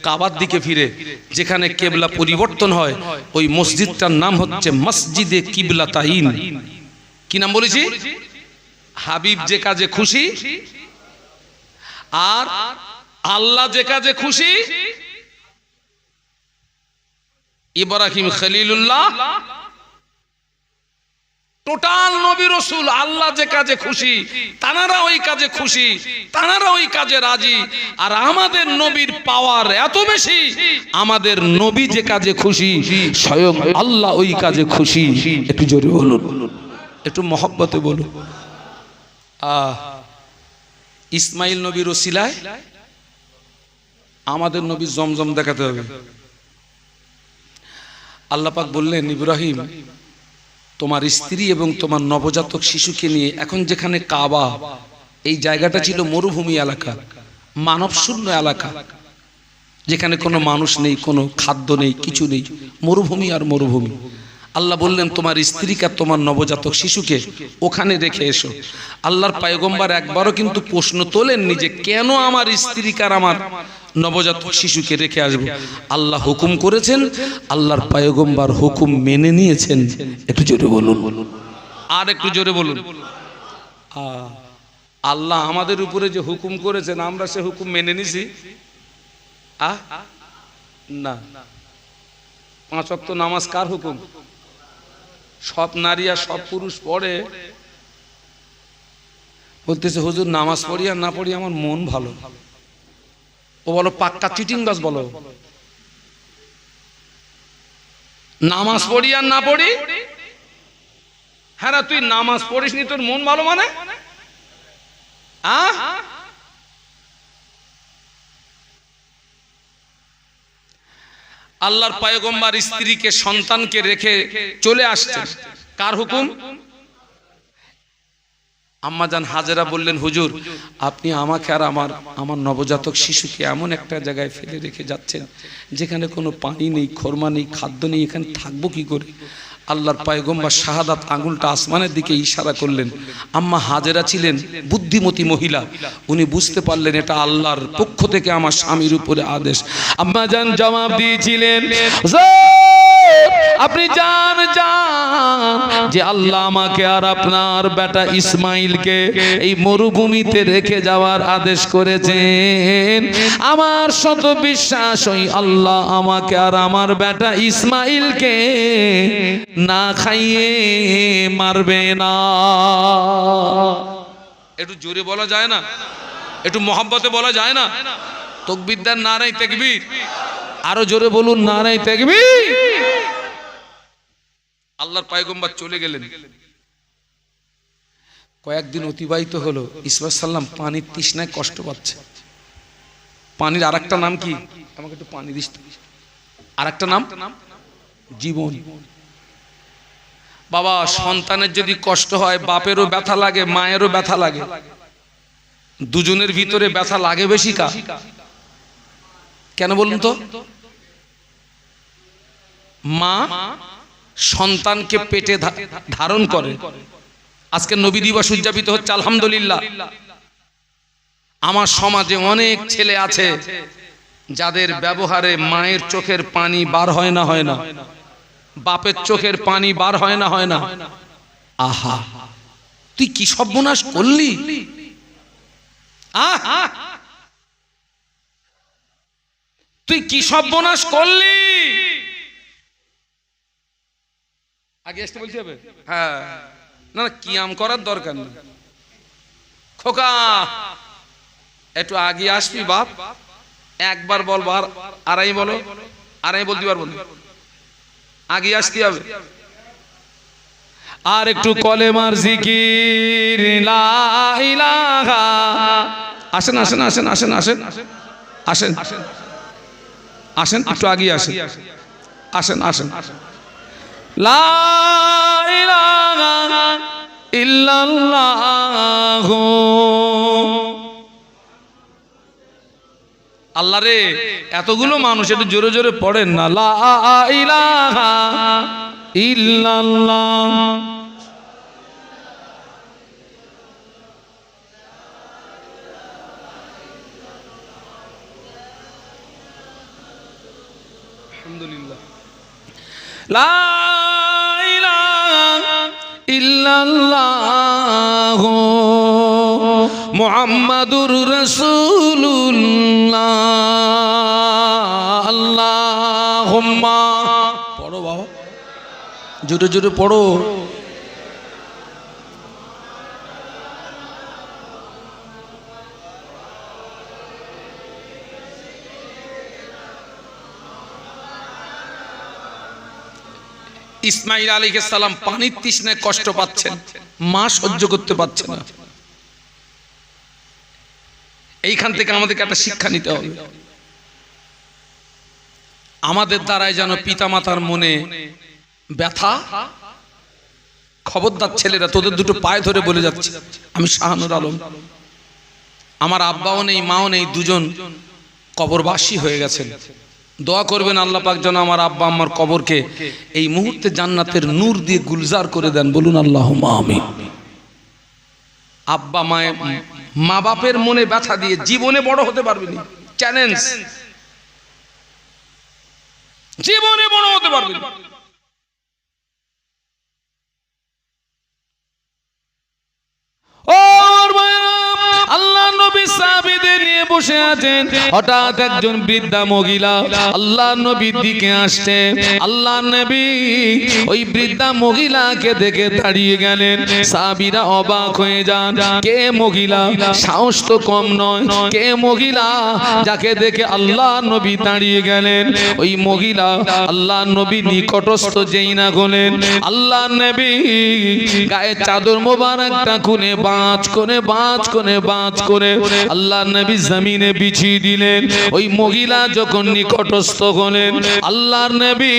কাবার দিকে ফিরে। যেখানে কিবলা পরিবর্তন হয়, ওই মসজিদটার নাম হচ্ছে মসজিদে কিবলাতাইন। কি নাম বলেছি? হাবিব যে কাজে খুশি আর আল্লাহ যে কাজে খুশি। ইব্রাহিম খলিলুল্লাহ টোটাল নবী রাসূল, আল্লাহ যে কাজে খুশি তানারা ওই কাজে খুশি, তানারা ওই কাজে রাজি। আর আমাদের নবীর পাওয়ার এত বেশি, আমাদের নবী যে কাজে খুশি স্বয়ং আল্লাহ ওই কাজে খুশি। একটু জোরে বলুন, একটু মহব্বতে বলুন। ইসমাইল নবীর ওসিলায় আমাদের নবী জমজম দেখাতে হবে। আল্লাহ পাক বললেন, ইব্রাহিম তোমার স্ত্রী এবং তোমার নবজাতক শিশুকে নিয়ে, এখন যেখানে কাবা, এই জায়গাটা ছিল মরুভূমি এলাকা, মানব শূন্য এলাকা, যেখানে কোনো মানুষ নেই, কোনো খাদ্য নেই, কিছু নেই, মরুভূমি আর মরুভূমি। আল্লাহ বললেন তোমার স্ত্রীকে আর তোমার নবজাতক শিশুকে ওখানে রেখে এসো। আল্লাহর পয়গম্বর একবারও কিন্তু প্রশ্ন তোলেননি যে কেন আমার স্ত্রীকে আর আমার নবজাতক শিশুকে রেখে আসবো। আল্লাহ হুকুম করেছেন, আল্লাহর পয়গম্বর হুকুম মেনে নিয়েছেন। একটু জোরে বলুন, আর একটু জোরে বলুন। আল্লাহ আমাদের উপরে যে হুকুম করেছেন, আমরা সে হুকুম মেনে নিছি? না। 5 ওয়াক্ত নামাজ কার হুকুম? সব নারী আর সব পুরুষ পড়ে। বলতেছে হুজুর নামাজ পড়ি আর না পড়ি আমার মন ভালো। ও বলো পাক্কা চিটিংবাজ, বলো নামাজ পড়ি আর না পড়ি। হ্যাঁ তুই নামাজ পড়িস নি, তোর মন ভালো মানে? আল্লাহর পয়গম্বর স্ত্রীকে সন্তানকে রেখে চলে আসছে, কার হুকুম? আম্মাজান হাজেরা বললেন, হুজুর আপনি আমাকে আর আমার নবজাতক শিশুকে এমন একটা জায়গায় ফেলে রেখে যাচ্ছেন যেখানে কোনো পানি নেই, খরমা নেই, খাদ্য নেই, এখানে থাকবো কি করে? আল্লাহর পয়গম্বর শাহাদাত আঙ্গুলটা আসমানের দিকে ইশারা করলেন। আম্মা হাজেরা ছিলেন বুদ্ধিমতী মহিলা, উনি বুঝতে পারলেন এটা আল্লাহর পক্ষ থেকে আমার স্বামীর উপরে আদেশ। আম্মাজান জবাব দিয়েছিলেন, আপনি জান যে আল্লাহ আমাকে আর আপনার বেটা ইসমাইলকে এই মরুভূমিতে রেখে যাওয়ার আদেশ করেছেন। আমার শত বিশ্বাস ওই আল্লাহ আমাকে আর আমার বেটা ইসমাইলকে না খাইয়ে মারবে না। একটু জোরে বলা যায় না? একটু মহব্বতে বলা যায় না? তাকবীর দেন, নারায়ে তাকবীর। আরো জোরে বলুন, নারায়ে তাকবীর। আল্লাহর পয়গম্বর চলে গেলেন। কয়েকদিন অতিবাহিত হলো, ইসমাঈল সাল্লাম পানির তৃষ্ণায় কষ্ট পাচ্ছে। পানির আরেকটা নাম কি? আমাকে একটু পানি দিস। আরেকটা নাম জীবন। বাবা, সন্তানের যদি কষ্ট হয়, বাপেরও ব্যথা লাগে, মায়েরও ব্যথা লাগে। দুজনের ভিতরে ব্যথা লাগে বেশি কার? কেন বলুন তো? মা সন্তানকে পেটে ধারণ করে। আজকে নবী দিবস উদযাপিত হচ্ছে, আলহামদুলিল্লাহ। আমার সমাজে অনেক ছেলে আছে যাদের ব্যবহারে মায়ের চোখের পানি বার হয় না, হয় না, বাপের চোখের পানি বার হয় না, হয় না। আহা, তুই কি সর্বনাশ করলি! তুই কি সর্বনাশ করলি! আগে আসতে বলতে হবে? হ্যাঁ, না কিয়াম করার দরকার নেই। খোকা একটু আগে আসবি বাপ। একবার বলবো, আর আড়াই বলো, আড়াই বলতে পারবো না, আগে আসতে হবে। আর একটু কলেমার জিকির, লা ইলাহা। আসেন আসেন আসেন আসেন আসেন আসেন আসেন, একটু আগে আসেন, আসেন আসেন। লা ইলাহা ইল্লাল্লাহ। আল্লাহ রে, এতগুলো মানুষ একটু জোরে জোরে পড়েন না, লা ইলাহা ইল্লাল্লাহ। আলহামদুলিল্লাহ। লা ইলাহা ইল্লাল্লাহ মুহাম্মাদুর রাসূলুল্লাহ। আল্লাহুম্মা, পড়ো বাবা, জোরে জোরে পড়ো। ইসমাঈল আলাইহিস সালাম পানির তৃষ্ণায় কষ্ট পাচ্ছেন, মা সহ্য করতে পারছে না। এইখান থেকে আমাদেরকে একটা শিক্ষা নিতে হবে। আমাদের দ্বারাই যেন পিতামাতার মনে ব্যথা। খবরদার ছেলেরা, তোদের দুটো পায়ে ধরে বলে যাচ্ছে, আমি শাহানুর আলম, আমার আব্বাও নেই মাও নেই, দুজন কবরবাসী হয়ে গেছেন। দোয়া করবেন আল্লাহ পাক যেন আমার আব্বা আম্মার কবরকে এই মুহূর্তে জান্নাতের নূর দিয়ে গুলজার করে দেন, বলুন আল্লাহুম্মা আমিন। আব্বা মায়ের মা বাপের মনে ব্যথা দিয়ে জীবনে বড় হতে পারবে না, চ্যালেঞ্জ, জীবনে বড় হতে পারবে না। আল্লাহ নবী সাহাবীদের নিয়ে বসে আছেন, হঠাৎ একজন বৃদ্ধা মহিলা আল্লাহ নবীর দিকে আসছে। আল্লাহ নবী ওই বৃদ্ধা মহিলাকে দেখে দাঁড়িয়ে গেলেন। সাহাবীরা অবাক হয়ে যান, কে মহিলা, সাহস তো কম নয়, কে মহিলা যাকে দেখে আল্লাহ নবী দাঁড়িয়ে গেলেন। ওই মহিলা আল্লাহ নবী নিকটস্থ যেই না হলেন, আল্লাহ নবী গায়ে চাদর মোবারকটা খুলে বাঁচ করে আল্লাহ নবী জমিনে বিছিয়ে দিলেন। ওই মহিলা যখন নিকটস্থ হলেন, আল্লাহর নবী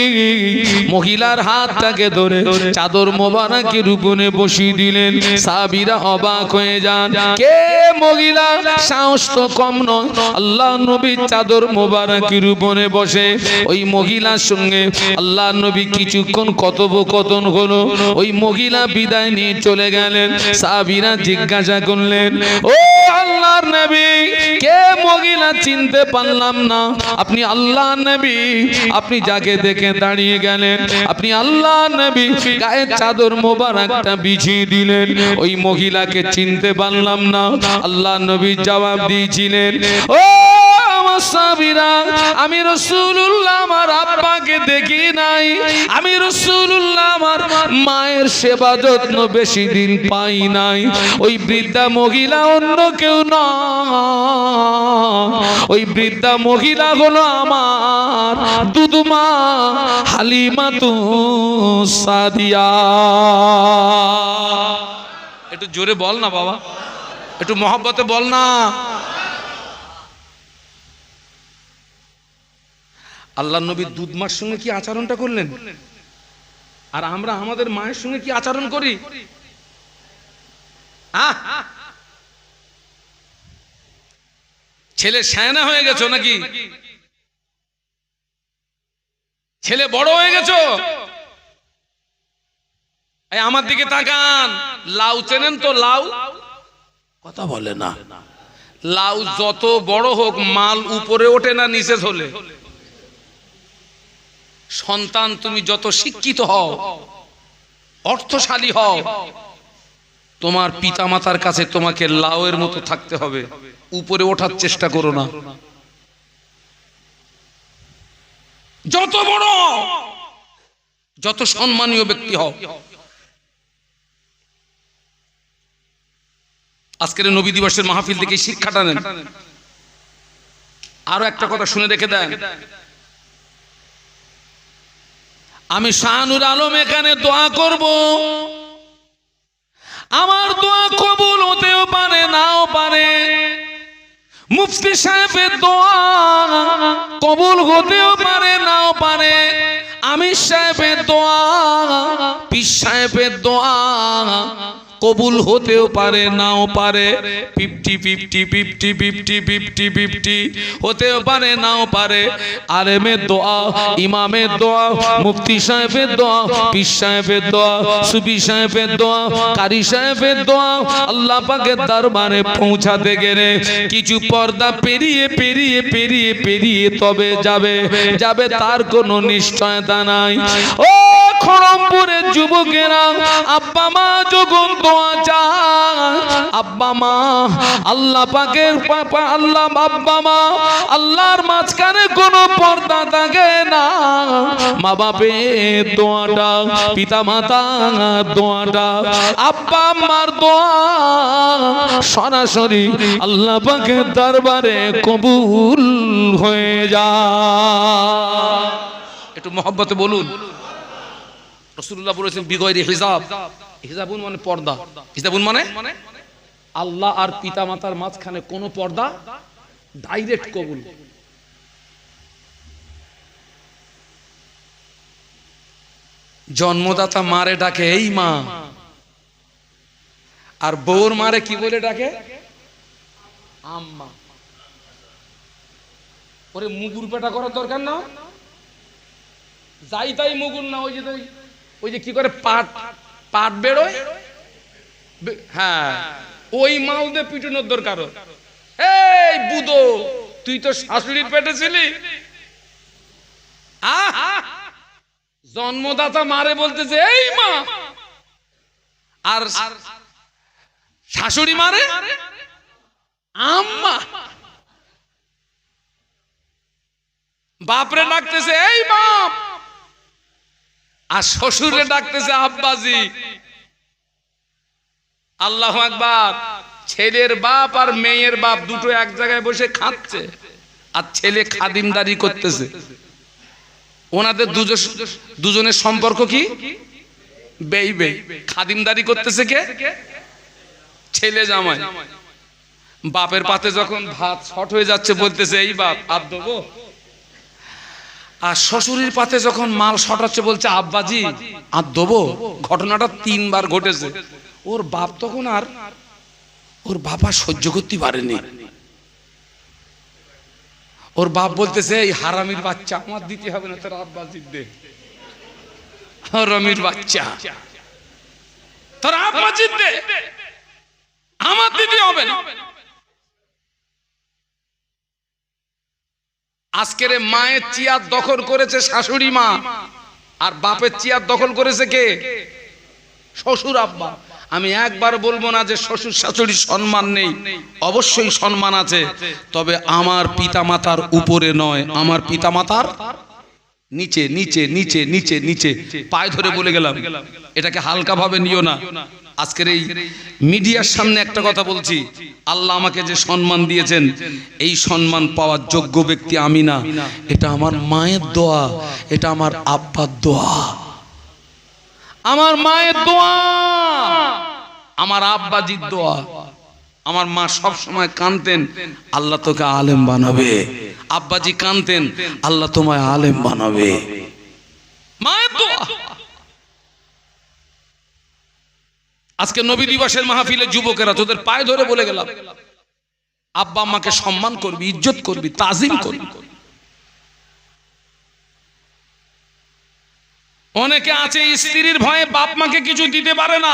মহিলার হাতটাকে ধরে চাদর মোবারকের উপরে বসিয়ে দিলেন। সাহাবীরা অবাক হয়ে যান, কে মহিলা, সাহস তো কম নয়, আল্লাহ নবীর চাদর মোবারকের উপরে বসে ওই মহিলার সঙ্গে আল্লাহ নবী কিছুক্ষণ কথোপকথন হলো। ওই মহিলা বিদায় নিয়ে চলে গেলেন। সাহাবীরা জিজ্ঞাসা করলেন, ও আল্লাহর নবী, কে মহিলা, চিনতে পারলাম না, আপনি আল্লাহর নবী, আপনি যাকে দেখে দাঁড়িয়ে গেলেন, আপনি আল্লাহর নবী, গায়ে চাদর মোবারকটা বিছিয়ে দিলেন, ওই মহিলাকে চিনতে পারলাম না। আল্লাহর নবী জবাব দিয়েছিলেন, ও সাহাবীরা, আমি রাসূলুল্লাহ আমার আব্বাকে দেখি নাই, আমি রাসূলুল্লাহ আমার মায়ের সেবা যত্ন বেশি দিন পাই নাই। ওই বৃদ্ধা মহিলা অন্য কেউ নয়, ওই বৃদ্ধা মহিলা হলো আমার দুধমা হালিমাতুস সাদিয়া। একটু জোরে বল না বাবা, একটু মহব্বতে বল না। আল্লাহ নবী দুধ মার সঙ্গে কি আচরণটা করলেন, আর আমরা আমাদের মায়ের সঙ্গে কি আচরণ করি? ছেলে শায়না হয়ে গেছো নাকি? ছেলে বড় হয়ে গেছো? এই আমার দিকে তাকান। লাউ চেনেন তো? লাউ কথা বলে না। লাউ যত বড় হোক মাল উপরে ওঠে না নিচে ঝোলে। সন্তান তুমি যত শিক্ষিত হও, অর্থশালী হও, তোমার পিতামাতার কাছে তোমাকে লাউয়ের মতো থাকতে হবে, উপরে ওঠার চেষ্টা করো না। যত বড়, যত সম্মানীয় ব্যক্তি হও। আজকের নবী দিবসের মাহফিল থেকে শিক্ষাটা নেন। আরো একটা কথা শুনে রেখে দেন, আমি শাহানুর আলম এখানে দোয়া করব, আমার দোয়া কবুল হতেও পারে নাও পারে। মুফতি সাহেবের দোয়া কবুল হতেও পারে নাও পারে। আমির সাহেবের দোয়া, পীর সাহেবের দোয়া কবুল হতেও পারে নাও পারে। 50-50 হতেও পারে নাও পারে। আলেমের দোয়া, ইমামের দোয়া, মুফতি সাহেবের দোয়া, পীর সাহেবের দোয়া, সুফি সাহেবের দোয়া, কারি সাহেবের দোয়া আল্লাহ পাকের দরবারে পৌঁছাতে গেলে কিছু পর্দা পেরিয়ে পেরিয়ে পেরিয়ে পেরিয়ে তবে যাবে তার কোনো নিশ্চয়তা নাই। ও খড়মপুরের যুবকেরা, আব্বা মা যখন দোয়া চায়, আব্বা মা আল্লাহ পাকের আল্লাহ আব্বা মা আল্লাহর মাঝখানে কোনো পর্দা থাকে না। মা বাপের দোয়াটা, পিতা মাতার দোয়াটা, আব্বা আম্মার দোয়া সরাসরি আল্লাহ পাকের দরবারে কবুল হয়ে যায়। একটু মহব্বতে বলুন। রাসূলুল্লাহ বলেছেন বিগয়রি হিজাব। হিজাবুন মানে পর্দা। হিজাবুন মানে আল্লাহ আর পিতামাতার মাঝখানে কোনো পর্দা, ডাইরেক্ট কবুল। জন্মদাতা মারে ডাকে এই মা, আর বউর মারে কি বলে ডাকে? আম্মা। ওরে মুগুর পেটা করার দরকার না, যাই তাই মুগুর না, ওই যে কি করে পাট বেরোয়, হ্যাঁ ওই মাল দিয়ে পিটুনোর দরকার। এই বুদো, তুই তো শাশুড়ির পেটে ছিলি। জন্মদাতা মারে বলতেছে এই মা, আর শাশুড়ি মারে আম্মা। বাপরে ডাকতেছে এই বাপ, আর শ্বশুরে ডাকতেছে আব্বাজি। আল্লাহু আকবার। ছেলের বাপ আর মেয়ের বাপ দুটো এক জায়গায় বসে খাচ্ছে, আর ছেলে খাদিমদারি করতেছে। ওনাদের দুজনের সম্পর্ক কি? বেই বেই। খাদিমদারি করতেছে কে? ছেলে জামাই। বাপের পাতে যখন ভাত শর্ট হয়ে যাচ্ছে বলতেছে এই বাপ আপ দেবো, আর শ্বশুরের পাতে যখন মাল শর্ট হচ্ছে বলছে আব্বাজি আর দেবো। ঘটনাটা 3 বার ঘটেছে। ওর বাপ তখন আর ওর বাবা সহ্য করতে পারেনি। ওর বাপ বলতেছে এই হারামির বাচ্চা, আমার দিতে হবে না, তোর আব্বাজির দে। হারামির বাচ্চা, তোর আব্বাজির দে, আমার দিতে হবে না। আজকের মায়ের চেয়ার দখল করেছে শাশুড়ি মা, আর বাপের চেয়ার দখল করেছে কে? শ্বশুর আব্বা। আমি একবার বলবো না যে শ্বশুর শাশুড়ির সম্মান নেই, অবশ্যই সম্মান আছে, তবে আমার পিতামাতার উপরে নয়, আমার পিতামাতার নিচে নিচে নিচে নিচে নিচে। পায়ে ধরে বলে গেলাম, এটাকে হালকা ভাবে নিও না। আজকের এই মিডিয়ার সামনে একটা কথা বলছি, আল্লাহ আমাকে যে সম্মান দিয়েছেন, এই সম্মান পাওয়ার যোগ্য ব্যক্তি আমি না। এটা আমার মায়ের দোয়া, এটা আমার আব্বার দোয়া, আমার মায়ের দোয়া, আমার আব্বাজির দোয়া। আমার মা সব সময় কাঁদতেন, আল্লাহ তোকে আলেম বানাবে। আব্বাজি কাঁদতেন, আল্লাহ তোমায় আলেম বানাবে। মায়ের দোয়া। আজকে নবী দিবসের মাহফিলে যুবকেরা তোদের পায়ে ধরে বলে গেলাম, আব্বা আম্মাকে সম্মান করবি, ইজ্জত করবি, তাজিম করবি। অনেকে আছে স্ত্রীর ভয়ে বাপ মাকে কিছু দিতে পারে না।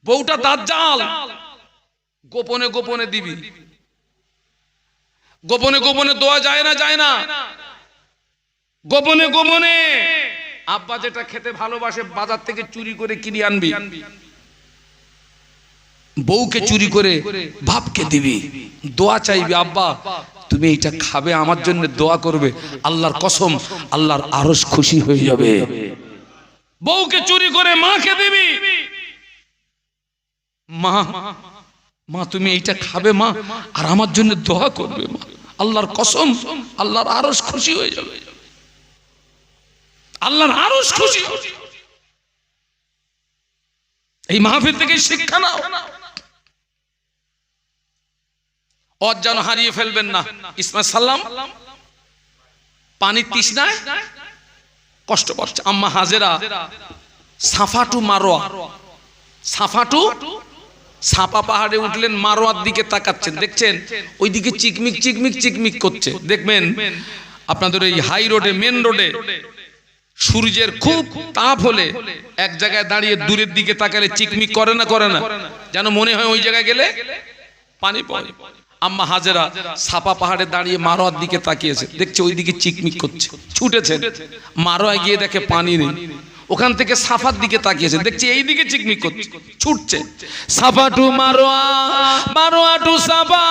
বউটা দাজ্জাল, গোপনে গোপনে দিবি। গোপনে গোপনে দোয়া যায় না, যায় না। গোপনে গোপনে আব্বা যেটা খেতে ভালোবাসে বাজার থেকে চুরি করে কিনে আনবি। বউকে চুরি করে বাপকে দিবি, দোয়া চাইবি, আব্বা তুমি এইটা খাবে, আমার জন্য দোয়া করবে। আল্লাহর কসম, আল্লাহর আরশ খুশি হয়ে যাবে। বউকে চুরি করে মাকে দিবি, মা মা তুমি এইটা খাবে মা, আর আমার জন্য দোয়া করবে মা। আল্লাহর কসম, আল্লাহর আরশ খুশি হয়ে যাবে। আল্লাহর আরশ খুশি। এই মাহফিল থেকে শিক্ষা নাও, অজ্ঞান হারিয়ে ফেলবেন না। ইসমাইল সাল্লাম পানির তৃষ্ণায় কষ্ট পাচ্ছে। আম্মা হাজেরা সাফা টু মারোয়া, সাফা টু সাফা পাহাড়ে উঠলেন, মারোয়ার দিকে তাকাচ্ছেন, দেখছেন ওইদিকে চিকমিক চিকমিক চিকমিক করছে। দেখবেন আপনাদের এই হাই রোডে, মেন রোডে সূর্যের খুব তাপ হলে এক জায়গায় দাঁড়িয়ে দূরের দিকে তাকালে চিকমিক করে না, করে না? যেন মনে হয় ওই জায়গায় গেলে পানি পড়ে। আম্মা হাজেরা সাফা পাহাড়ে দাঁড়িয়ে মারোয়ার দিকে তাকিয়েছে, দেখছে ওইদিকে চিকমিক করছে, ছুটেছেন। মারোয়ায় গিয়ে দেখে পানি নেই, ওখান থেকে সাফার দিকে তাকিয়েছে, দেখছে এইদিকে চিকমিক করছে, ছুটছে। সাফা টু মারোয়া, মারোয়া টু সাফা,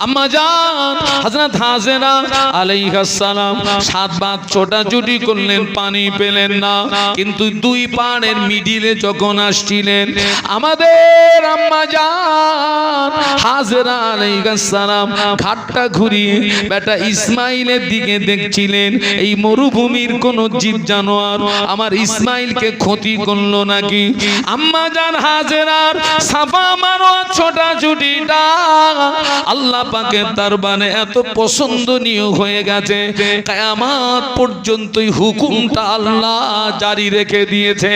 আম্মা জান হযরত হাজেরা আলাইহিস সালাম 7 বার ছোটাছুটি করলেন, পানি পেলেন না, কিন্তু দুই পাড়ের মিডিলে যখন আসছিলেন আমাদের আম্মা জান হাজেরা আলাইহিস সালাম ঘাটটা ঘুরিয়ে বেটা ইসমাইলের দিকে দেখছিলেন এই মরুভূমির কোন জীব জানোয়ার আমার ইসমাইলকে ক্ষতি করলো নাকি। আম্মা জান হাজেরার সাফা মারোয়া ছোটাছুটিটা আল্লাহ পাকের দরবারে এত পছন্দনীয় হয়ে গেছে, কিয়ামত পর্যন্তই হুকুমটা আল্লাহ জারি রেখে দিয়েছে।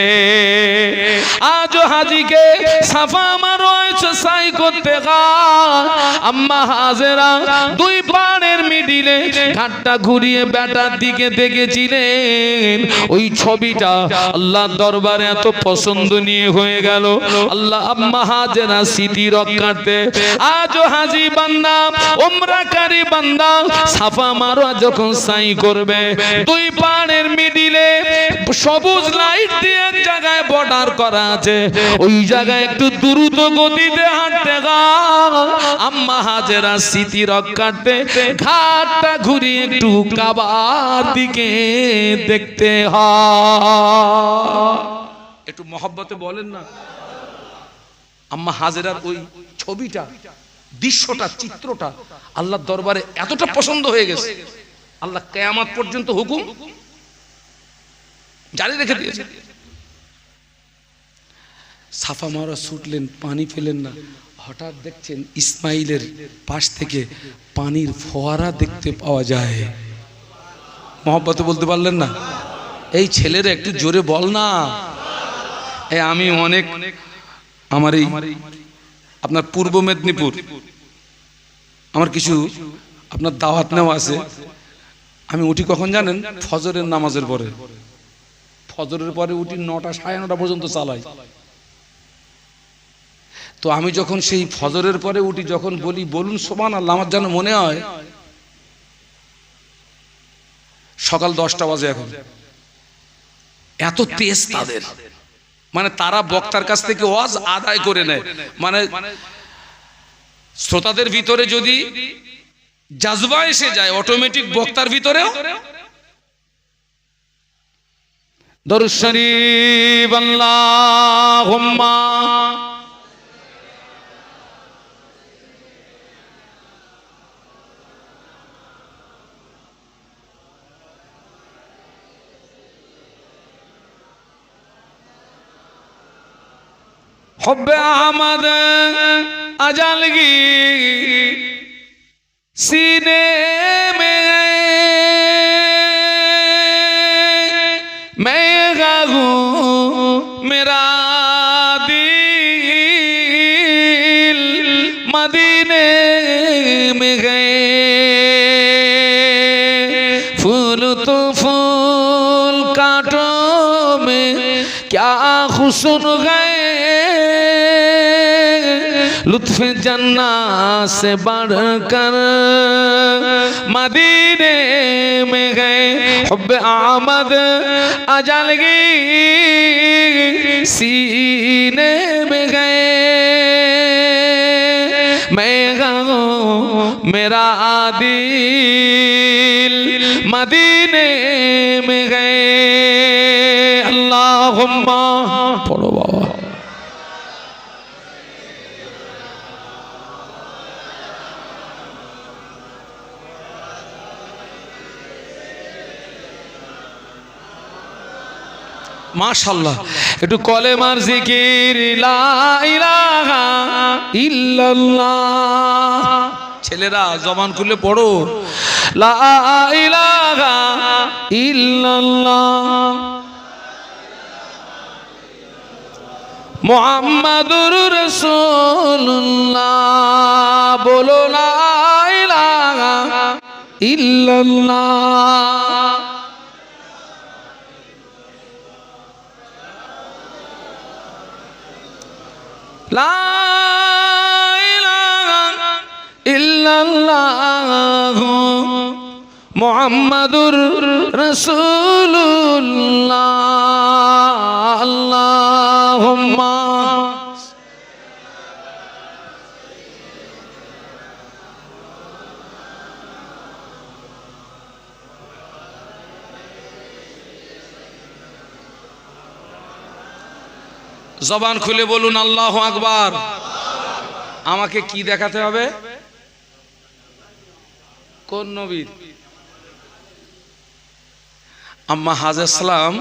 আজ হাজীকে সাফা মারোয়ায় সাই করতে গিয়ে আম্মা হাজেরা দুই পাড়ের মিডিলে ঘাটটা ঘুরিয়ে বেটার দিকে দেখেছিলেন। ওই ছবিটা আল্লাহর দরবারে এত পছন্দনীয় হয়ে গেল, আল্লাহ আম্মা হাজেরা স্মৃতি রক্ষার্থে আজ হাজী বান্দা উমরাকারী বান্দা সাফা মারোয়া যখন সাই করবে দুই পাড়ের মিডিলে সবুজ লাইট দিয়ে জায়গায় বর্ডার করা আছে, ওই জায়গায় একটু দ্রুত গতিতে হাঁটতে গা আম্মা হাজেরা স্মৃতি রক্ষার্থে ঘাটটা ঘুরিয়ে একটু কাবার দিকে দেখতে হয়। একটু মহব্বতে বলেন না। আম্মা হাজেরার ওই ছবিটা, দৃশ্যটা, চিত্রটা আল্লাহর দরবারে এতটা পছন্দ হয়ে গেছে, আল্লাহ কিয়ামত পর্যন্ত হুকুম জারি রেখে দিয়েছে। সাফা মারা ছুটলেন, পানি পেলেন না, হঠাৎ দেখছেন ইসমাইলের পাশ থেকে পানির ফোয়ারা দেখতে পাওয়া যায়। মহব্বতে বলতে পারলেন না? এই ছেলেরা একটু জোরে বল না। আমি অনেক আমার এই আপনার পূর্ব মেদিনীপুর আমার কিছু আপনার দাওয়াত নেওয়া আছে। আমি উঠি কখন জানেন? ফজরের নামাজের পরে। ফজরের পরে উঠি 9টা 9:30 পর্যন্ত চালাই। তো আমি যখন সেই ফজরের পরে উঠি, যখন বলি বলুন সুবহানাল্লাহ, আমার যেন মনে হয় সকাল 10টা বাজে। এখন এত তেজ তাদের, মানে তারা বক্তার কাছ থেকে ওয়াজ আদায় করে নেয়। মানে শ্রোতাদের ভিতরে যদি জাজবা এসে যায় অটোমেটিক বক্তার ভিতরেও। দরুদ শরীফ আল্লাহুম্মা हुब्बे अहमद अजलगी सीने में मैं गाऊं मेरा दिल मदीने में गए फूल तो फूल कांटों में क्या हुस्न गए लुत्फ जन्नत से बढ़कर मदीने में गए हुब्बे आमद अजलगी सीने में गए मैं गाऊं मेरा दिल मदीने में गए अल्लाहुम्मा पढ़ो बाबा। মাশাআল্লাহ, একটু কলেমার জিকির লা ইলাহা ইল্লাল্লাহ। ছেলেরা জবান খুলে পড়ো লা ইলাহা ইল্লাল্লাহ মুহাম্মাদুর রাসূলুল্লাহ। বলো লা ইলাহা ইল্লাল্লাহ। লা ইলাহা ইল্লাল্লাহ মুহাম্মাদুর রাসূলুল্লাহ। আল্লাহুম্মা জবান খুলে বলুন আল্লাহু আকবার। আমাকে কি দেখাতে হবে? কোন নবীর? আম্মা হাজরা সালাম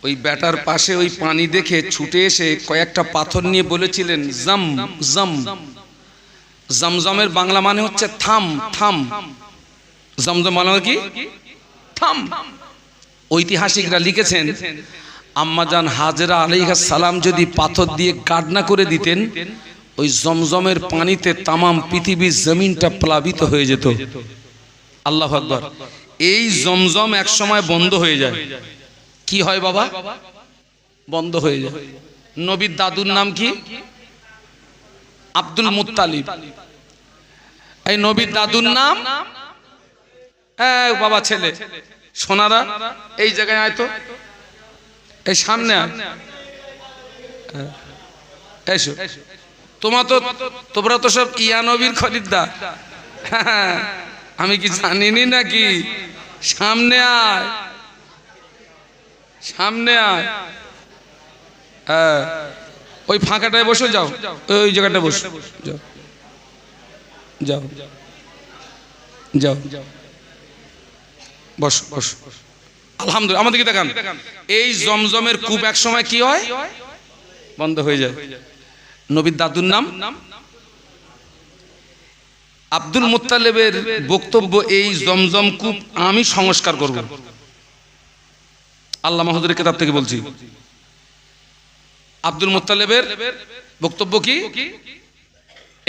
ওই ব্যাটার পাশে ওই পানি দেখে ছুটে এসে কয়েকটা পাথর নিয়ে বলেছিলেন জম জম। জমজমের বাংলা মানে হচ্ছে থাম থাম। জমজম মানে কি? থাম। ঐতিহাসিকরা লিখেছেন আম্মাজান হাজরা আলাইহিস সালাম যদি পাথর দিয়ে গাডনা করে দিতেন ওই জমজমের পানিতে তামাম পৃথিবীর জমিনটা প্লাবিত হয়ে যেত। আল্লাহু আকবার। এই জমজম এক সময় বন্ধ হয়ে যায়। কি হয় বাবা? বন্ধ হয়ে যায়। নবীর দাদুর নাম কি? Abdul Muttalib. এই নবীর দাদুর নাম? বাবা ছেলে সোনারা এই জায়গায় আয় তো, এই সামনে আয়। এসো। তোমরা তো সব ইয়া নবীর খরিদ্দার। আমি কি জানিনি নাকি? সামনে আয়, সামনে আয়। ওই ফাঁকাটায় বসে যাও, ওই জায়গাটায় বসে যাও, যাও যাও যাও, বস বস। আলহামদুলিল্লাহ। আমাদেরকে দেখান। এই জমজমের কূপ এক সময় কি হয়? বন্ধ হয়ে যায়। নবীর দাদুর নাম আব্দুল মুত্তালিবের বক্তব্য, এই জমজম কূপ আমি সংস্কার করব। আল্লাহ মাহমুদের কিতাব থেকে বলছি। আব্দুল মুত্তালিবের বক্তব্য কি?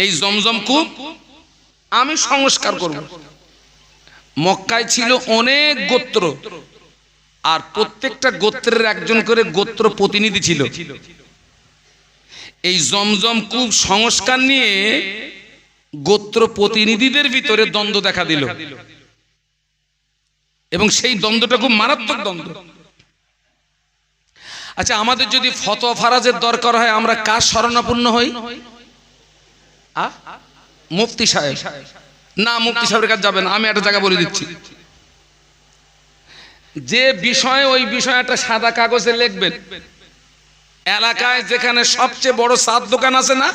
এই জমজম কূপ আমি সংস্কার করব। মক্কায় ছিল অনেক গোত্র, আর প্রত্যেকটা গোত্রের একজন করে গোত্র প্রতিনিধি ছিল। এই জমজম কূপ সংস্কার নিয়ে গোত্র প্রতিনিধিদের ভিতরে দ্বন্দ্ব দেখা দিল, এবং সেই দ্বন্দ্বটা খুব মারাত্মক দ্বন্দ্ব। আচ্ছা, আমাদের যদি ফতোয়া ফারাজের দরকার হয় আমরা কার শরণাপন্ন হই? মুফতি সাহেব। না, মুফতি সাহেবের কাছে যাবেন। আমি একটা জায়গা বলে দিচ্ছি, যে বিষয়ে ওই বিষয়ে একটা সাদা কাগজে লিখবেন। এলাকায় যেখানে সবচেয়ে বড় সাদ দোকান আছে না,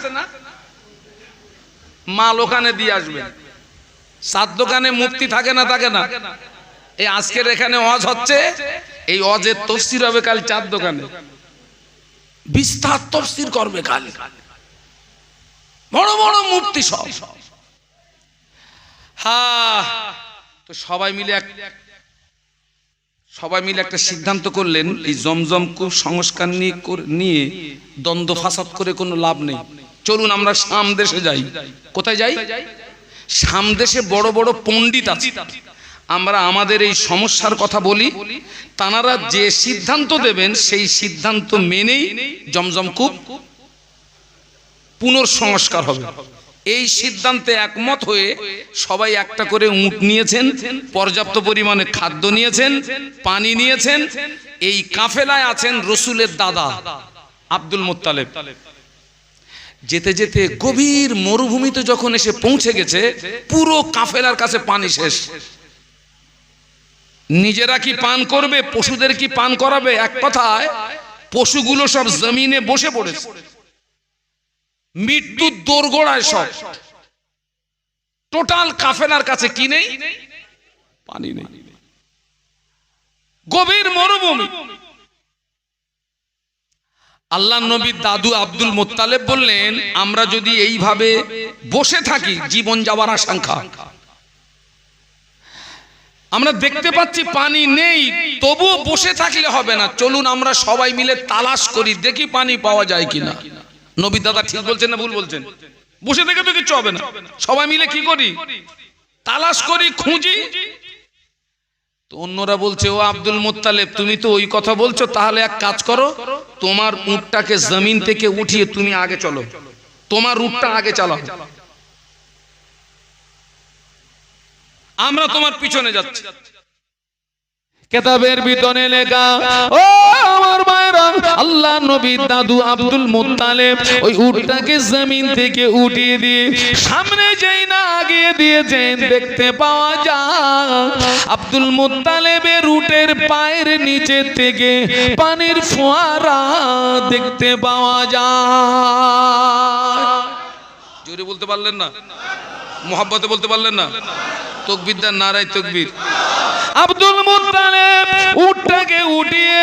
মাল ওখানে দিয়ে আসবেন। সাদ দোকানে মুফতি থাকে না? থাকে না? এই আজকের এখানে ওয়াজ হচ্ছে, এই ওয়াজের তাফসীর হবে কাল চার দোকানে, বিস্তার তাফসীর করবে কাল বড় বড় মুফতি সব। তো সবাই মিলে একটা সিদ্ধান্ত করলেন, এই জমজম কূপ সংস্কার নিয়ে দ্বন্দ্ব ফাসাদ করে কোনো লাভ নেই। চলুন আমরা সামদেশে যাই। কোথায় যাই? সামদেশে বড় বড় পণ্ডিত আছে, আমরা আমাদের এই সমস্যার কথা বলি, তানারা যে সিদ্ধান্ত দেবেন সেই সিদ্ধান্ত মেনেই জমজম কূপ পুনর্সংস্কার হবে। এই সিদ্ধান্তে একমত হয়ে সবাই একটা করে উট নিয়েছেন, পর্যাপ্ত পরিমাণে খাদ্য নিয়েছেন, পানি নিয়েছেন। এই কাফেলায় আছেন রসুলের দাদা আব্দুল মুত্তালিব। যেতে যেতে গভীর মরুভূমিতে যখন এসে পৌঁছে গেছে, পুরো কাফেলার কাছে পানি শেষ। নিজেরা কি পান করবে, পশুদের কি পান করাবে? এক কথায় পশুগুলো সব জমিনে বসে পড়েছে, মৃত্যুর দোরগোড়ায় সব। টোটাল কাফেলার কাছে কি নেই? পানি নেই। গভীর মরুভূমি। আল্লাহর নবীর দাদু আব্দুল মুত্তালিব বললেন, আমরা যদি এইভাবে বসে থাকি জীবন যাওয়ার আশঙ্কা। আমরা দেখতে পাচ্ছি পানি নেই, তবুও বসে থাকলে হবে না। চলুন আমরা সবাই মিলে তালাশ করি, দেখি পানি পাওয়া যায় কিনা। নবীর দাদা ঠিক বলছেন না ভুল বলছেন? বসে থেকে তো কিছু হবে না। সবাই মিলে কি করি? তালাশ করি, খুঁজি। তো অন্যরা বলছে, ও আব্দুল মুত্তালিব, তুমি তো ওই কথা বলছো, তাহলে এক কাজ করো, তোমার উটটাকে জমিন থেকে উঠিয়ে তুমি আগে চলো, তোমার উটটা আগে চালাও, আমরা তোমার পিছনে যাচ্ছি। কিতাবের ভিতরে লেখা, ও আমার মায়েরা, আল্লাহ নবীর দাদু আব্দুল মুত্তালিব ওই উটটাকে জমিন থেকে উঠিয়ে দিয়ে সামনে যেই না আগিয়ে দিয়েছেন, দেখতে পাওয়া যায় আব্দুল মুত্তালিবের উটের পায়ের নিচে থেকে পানির ফোয়ারা দেখতে পাওয়া যায়। জোরে বলতে পারলেন না? মোহাব্বতে বলতে পারলেন না? তাকবীর দেন, নারায়ে তাকবীর। আব্দুল মুত্তালিব উটটাকে উঠিয়ে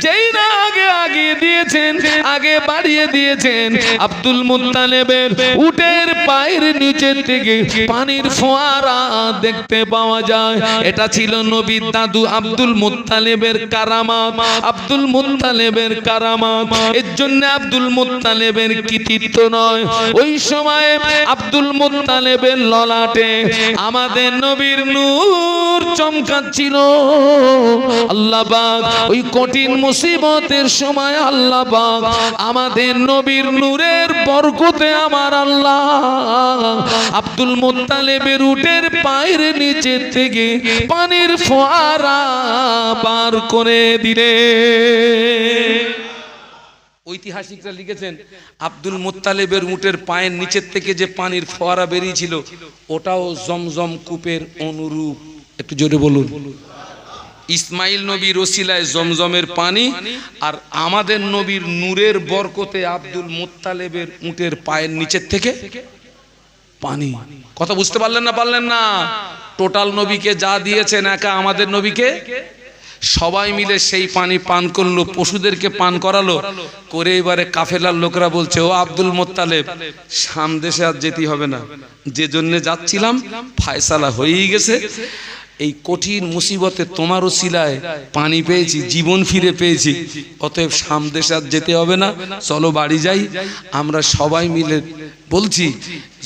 যেই না আগে আগিয়ে দিয়েছেন, আগে বাড়িয়ে দিয়েছেন, আব্দুল মুত্তালিবের উটের পায়ের নিচে থেকে পানির ফোয়ারা দেখতে পাওয়া যায়। এটা ছিল নবীর দাদু আব্দুল মুত্তালিবের কারামাত, আব্দুল মুত্তালিবের কারামাত। এর জন্য আব্দুল মুত্তালিবের কৃতিত্ব নয়, ওই সময়ে আব্দুল মুত্তালিবের ললাটে আমাদের নবীর নূর চমকাচ্ছিল। আল্লাহ পাক ওই কঠিন মুসিবতের সময় আল্লাহ পাক আমাদের নবীর নূরের বরকতে আমার আল্লাহ আব্দুল মুত্তালিবের উটের পায়ের নিচে থেকে পানির ফোয়ারা পার করে দিলে। ঐতিহাসিকরা লিখেছেন আব্দুল মুত্তালিবের উটের পায়ের নিচের থেকে যে পানির ফোয়ারা বেরিয়েছিল ওটাও জমজম কূপের অনুরূপ। একটু জোরে বলুন। ইসমাইল নবীর ওসিলায় জমজমের পানি, আর আমাদের নবীর নূরের বরকতে আব্দুল মুত্তালিবের উটের পায়ের নিচের থেকে পানি। কথা বুঝতে পারলেন না? পারলেন না? টোটাল নবীকে যা দিয়েছেন একা আমাদের নবীকে, সবাই মিলে সেই পানি পান করলো, পশুদেরকে পান করালো করে। এবারে কাফেলার লোকরা বলছে, ও আব্দুল মুত্তালিব, সামদেশে আর যেতে হবে না, যে জন্য যাচ্ছিলাম ফায়সালা হয়েই গেছে। এই কঠিন মুসিবতে তোমার ওসিলায় পানি পেয়েছি, জীবন ফিরে পেয়েছি, অতএব সামদেশে আর যেতে হবে না, চলো বাড়ি যাই। আমরা সবাই মিলে বলছি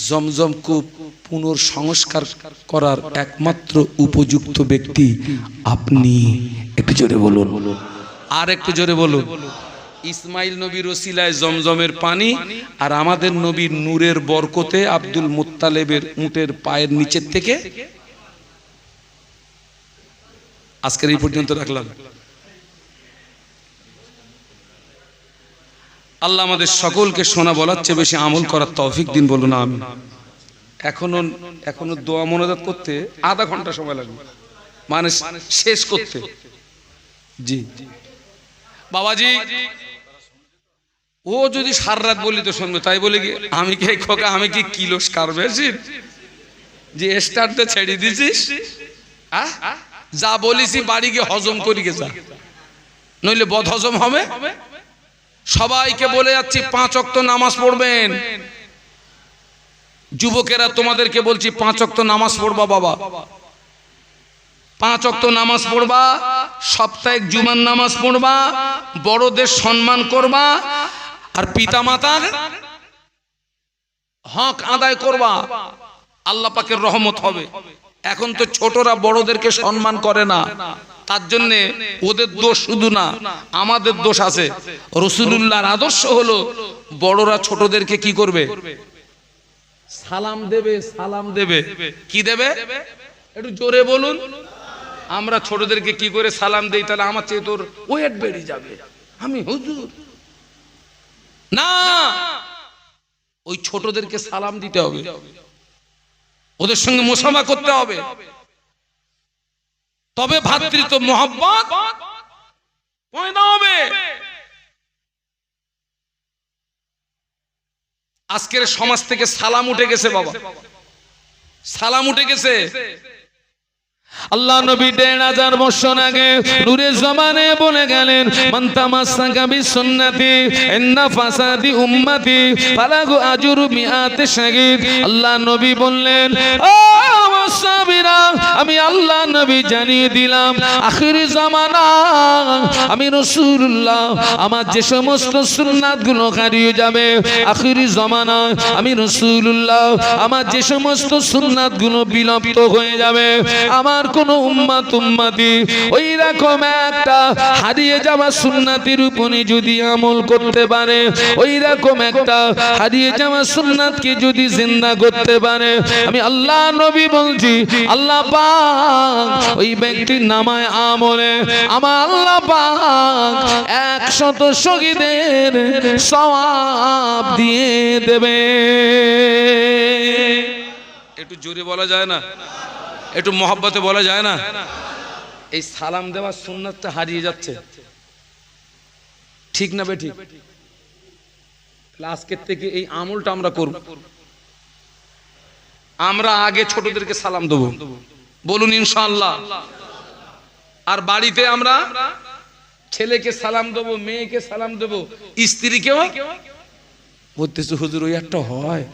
জমজম কূপ পুনর্সংস্কার করার একমাত্র উপযুক্ত ব্যক্তি আপনি। একটু জোরে বলুন, আর একটু জোরে বলুন। ইসমাইল নবীর ওসিলায় জমজমের পানি, আর আমাদের নবীর নূরের বরকতে আব্দুল মুত্তালিবের উটের পায়ের নিচের থেকে। আজকের এই পর্যন্ত রাখলাম। আল্লাহ আমাদের সকলকে শোনা বলার চেয়ে বেশি আমল করার তৌফিক দিন, বলুন আমিন। এখনো দোয়া মোনাজাত করতে আধা ঘন্টা সময় লাগবে, মানে শেষ করতে। জি বাবাজি, ও যদি সারা রাত বলি তো শুনবে, তাই বলে কি আমি কি খোকা, আমি কি কিলো কারবেছি যে স্টার্টে ছেড়ে দিছিস? যা বলিছি বাড়ি গিয়ে হজম করি গেছা, নইলে বদ হজম হবে। সবাইকে বলে যাচ্ছি 5 ওয়াক্ত নামাজ পড়বেন। যুবকেরা তোমাদেরকে বলছি 5 ওয়াক্ত নামাজ পড়বা বাবা, 5 ওয়াক্ত নামাজ পড়বা, সাপ্তাহিক জুমার নামাজ পড়বা, বড়দের সম্মান করবা, আর পিতামাতার হক আদায় করবা, আল্লাহ পাকের রহমত হবে। এখন তো ছোটরা বড়দেরকে সম্মান করে না, তার জন্য ওদের দোষ শুধু না, আমাদের দোষ আছে। রাসূলুল্লাহর আদর্শ হলো বড়রা ছোটদেরকে কি করবে? সালাম দেবে, সালাম দেবে। কি দেবে? একটু জোরে বলুন। আমরা ছোটদেরকে কি করে সালাম দেই? তাহলে আমার চেয়ে তোর ওয়েট বেড়ে যাবে, আমি হুজুর না। ওই ছোটদেরকে সালাম দিতে হবে, ওদের সঙ্গে মুসাফা করতে হবে, তবে ভ্রাতৃত্ব মহব্বত পয়দা হবে। আজকের সমাজ থেকে সালাম উঠে গেছে বাবা, সালাম উঠে গেছে। আল্লাহ নবী 1000 বছর আগে নূরের জমানে বলে গেলেন, মান তামাসসাকা বিসুন্নতি ইন্না ফাসাদি উম্মতি ফালাহু আজরু মিআতি শাগীর। আল্লাহ নবী বললেন, ও মুসাফিরা, আমি আল্লাহ নবী জানিয়ে দিলাম আখিরি জামানা আমি রাসূলুল্লাহ আমার যে সমস্ত সুন্নাতগুলো হারিয়ে যাবে, আখিরি জামানা আমি রাসূলুল্লাহ আমার যে সমস্ত সুন্নাতগুলো বিলুপ্ত হয়ে যাবে, আমার আমার কোন উম্মতি ওই রকম একটা হারিয়ে যাওয়া সুন্নাতের উপরে যদি আমল করতে পারে, ওই রকম একটা হারিয়ে যাওয়া সুন্নাতকে যদি জিন্দা করতে পারে, আমি আল্লাহ নবী বলছি আল্লাহ পাক ওই ব্যক্তির নামায় আমলে আমার আল্লাহ পাক 100 শহীদের সওয়াব দিয়ে দেবে। একটু জোরে বলা যায় না? একটু মহব্বতে বলা যায় না? এই সালাম দেওয়ার সুন্নাতটা হারিয়ে যাচ্ছে, ঠিক না বেঠিক? আজকের থেকে এই আমলটা আমরা করব। আমরা আগে ছোটদেরকে সালাম দেব, বলুন ইনশাআল্লাহ। আর বাড়িতে আমরা ছেলেকে সালাম দেব, মেয়েকে সালাম দেব, স্ত্রীকেও। বলতেছে হুজুর ওই একটা হয়,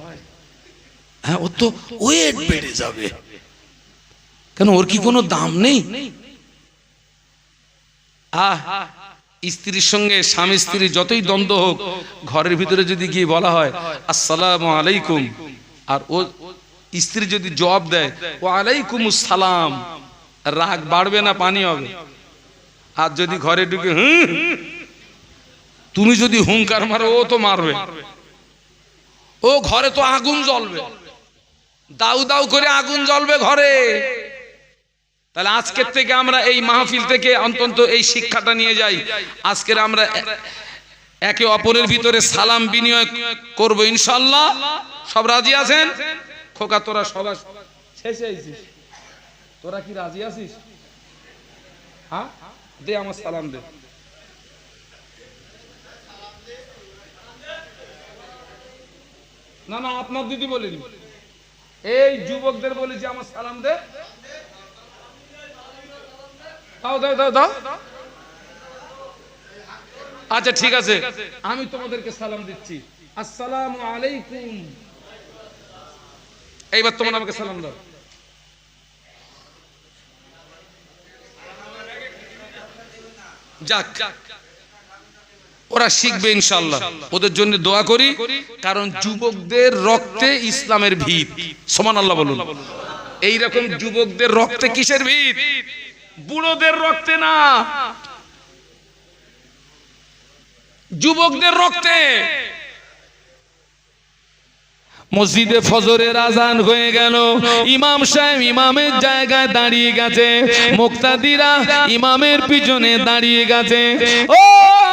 হ্যাঁ ও তো ওয়েট বেড়ে যাবে, কেন ওর কি কোনো দাম নেই? স্ত্রীর সঙ্গে স্বামী স্ত্রী যতই দ্বন্দ্ব হোক, ঘরের ভিতরে যদি গিয়ে বলা হয় আসসালামু আলাইকুম, আর ও স্ত্রী যদি জবাব দেয় ওয়ালাইকুমুস সালাম, রাগ বাড়বে না পানি হবে? আর যদি ঘরে ঢুকে তুমি যদি হুঙ্কার মারো, ও তো মারবে, ও ঘরে তো আগুন জ্বলবে, দাউ দাউ করে আগুন জ্বলবে ঘরে। তাহলে আজকের থেকে আমরা এই মাহফিল থেকে অন্তত এই শিক্ষাটা নিয়ে যাই, আজকের আমরা একে অপরের ভিতরে সালাম বিনিময় করব ইনশাআল্লাহ। সব রাজি আছেন? খোকা তোরা সবাই শেষে আইছিস, তোরা কি রাজি আছিস? হ্যাঁ দে আমার সালাম দে। না না আপনার দিদি বলিনি, এই যুবকদের বলেছি আমার সালাম দে। দাও দাও দাও দাও। আচ্ছা ঠিক আছে, আমি তোমাদেরকে সালাম দিচ্ছি, আসসালামু আলাইকুম। এইবার তোমরা আমাকে সালাম দাও। যাক, ওরা শিখবে ইনশাআল্লাহ, ওদের জন্য দোয়া করি, কারণ যুবকদের রক্তে ইসলামের ভিত। সুবহানাল্লাহ বলুন। এইরকম যুবকদের রক্তে কিসের ভিত? বুড়োদের রক্তে না, যুবকদের রক্তে। মসজিদে ফজরের আজান হয়ে গেল, ইমাম সাহেব ইমামের জায়গায় দাঁড়িয়ে গেছে, মুক্তাদিরা ইমামের পিছনে দাঁড়িয়ে গেছে। ও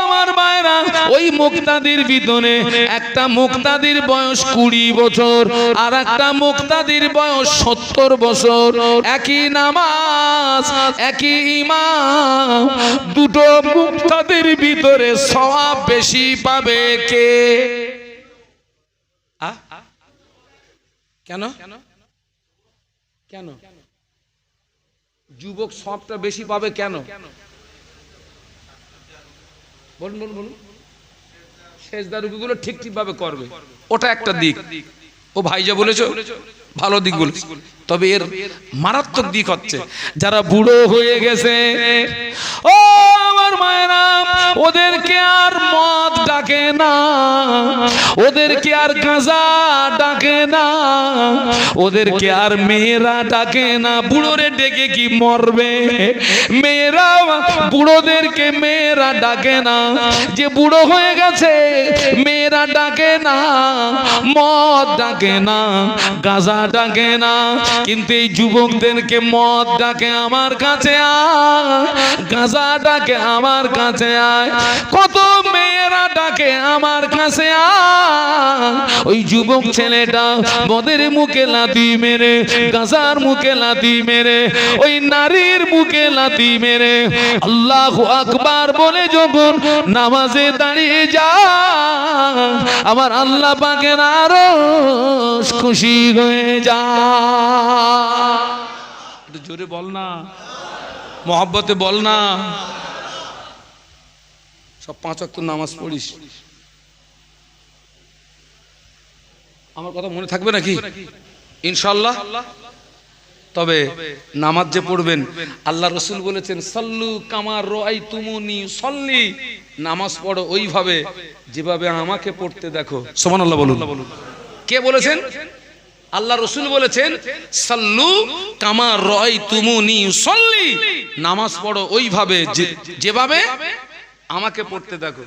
আমার ভাইরা, ওই মুক্তাদির ভিতরে একটা মুক্তাদির বয়স 20 বছর, আর একটা মুক্তাদির বয়স 70 বছর। একই নামাজ, একই ইমাম, দুটো মুক্তাদির ভিতরে সওয়াব বেশি পাবে কে? কেন কেন যুবক সবটা বেশি পাবে কেন? বলুন বলুন বলুন। সেজদা রুকুগুলো ঠিক ঠিক ভাবে করবে, ওটা একটা দিক। ও ভাই যা বলেছো ভালো দিক বলেছো, তবে এর মারাত্মক দিক হচ্ছে যারা বুড়ো হয়ে গেছে, ও আমার মায়েরা, ওদেরকে আর মদ ডাকে না, ওদেরকে আর গাঁজা ডাকে না, ওদেরকে আর মেয়েরা ডাকে না। বুড়োরে ডেকে কি মরবে? মেয়েরা বুড়োদেরকে মেয়েরা ডাকে না, যে বুড়ো হয়ে গেছে মেয়েরা ডাকে না, মদ ডাকে না, গাঁজা ডাকে না। কিন্তু এই যুবকদেরকে মদ ডাকে আমার কাছে আয়, গাঁজা ডাকে আমার কাছে আয়, কত মেয়েরা ডাকে আমার কাছে আয়। ওই যুবক ছেলেটা মদের মুখে লাথি মেরে, গাঁজার মুখে লাথি মেরে, ওই নারীর মুখে লাথি মেরে আল্লাহু আকবার বলে যখন নামাজে দাঁড়িয়ে যায়, আমার আল্লাহ পাকের আরো খুশি হয়ে যায়। একটু জোরে বল না, মহব্বতে বল না। সব 5 ওয়াক্ত নামাজ পড়িস, আমার কথা মনে থাকবে নাকি? ইনশাআল্লাহ। তবে নামাজ যে পড়বেন, আল্লাহ রাসূল বলেছেন সাল্লু কামা রাআইতুমুনি সল্লি, নামাজ পড়ো ওইভাবে যেভাবে আমাকে পড়তে দেখো। সুবহানাল্লাহ বলুন। কে বলেছেন? আল্লাহ রসুল বলেছেন সাল্লু কামা রাআইতুমুনি উসাল্লি, নামাজ পড়ো ওইভাবে যেভাবে আমাকে পড়তে দেখো।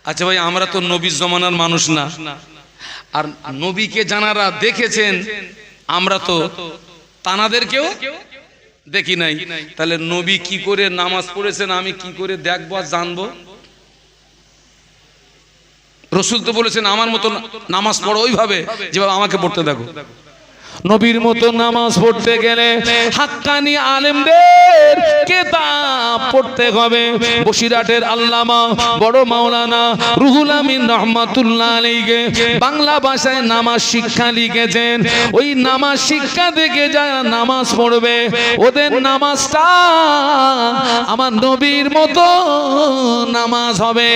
আচ্ছা ভাই, আমরা তো নবীর জমানার মানুষ না, আর নবীকে যারা দেখেছেন আমরা তো তানাদেরকেও দেখি নাই, তাহলে নবী কি করে নামাজ পড়েছেন আমি কি করে দেখবো আর জানবো? রসুল তো বলেছেন আমার মতো নামাজ পড়ো ওইভাবে যেভাবে আমাকে পড়তে দেখো। নবীর মতো নামাজ পড়তে গেলে হাক্কানি আলেমদের কিতাব পড়তে হবে। বসিরহাটের আল্লামা বড় মাওলানা রুহুল আমিন রহমাতুল্লাহ আলাইহি বাংলা ভাষায় নামাজ শিক্ষা লিখেছেন। ওই নামাজ শিক্ষা থেকে যারা নামাজ পড়বে ওদের নামাজটা আমার নবীর মতো নামাজ হবে।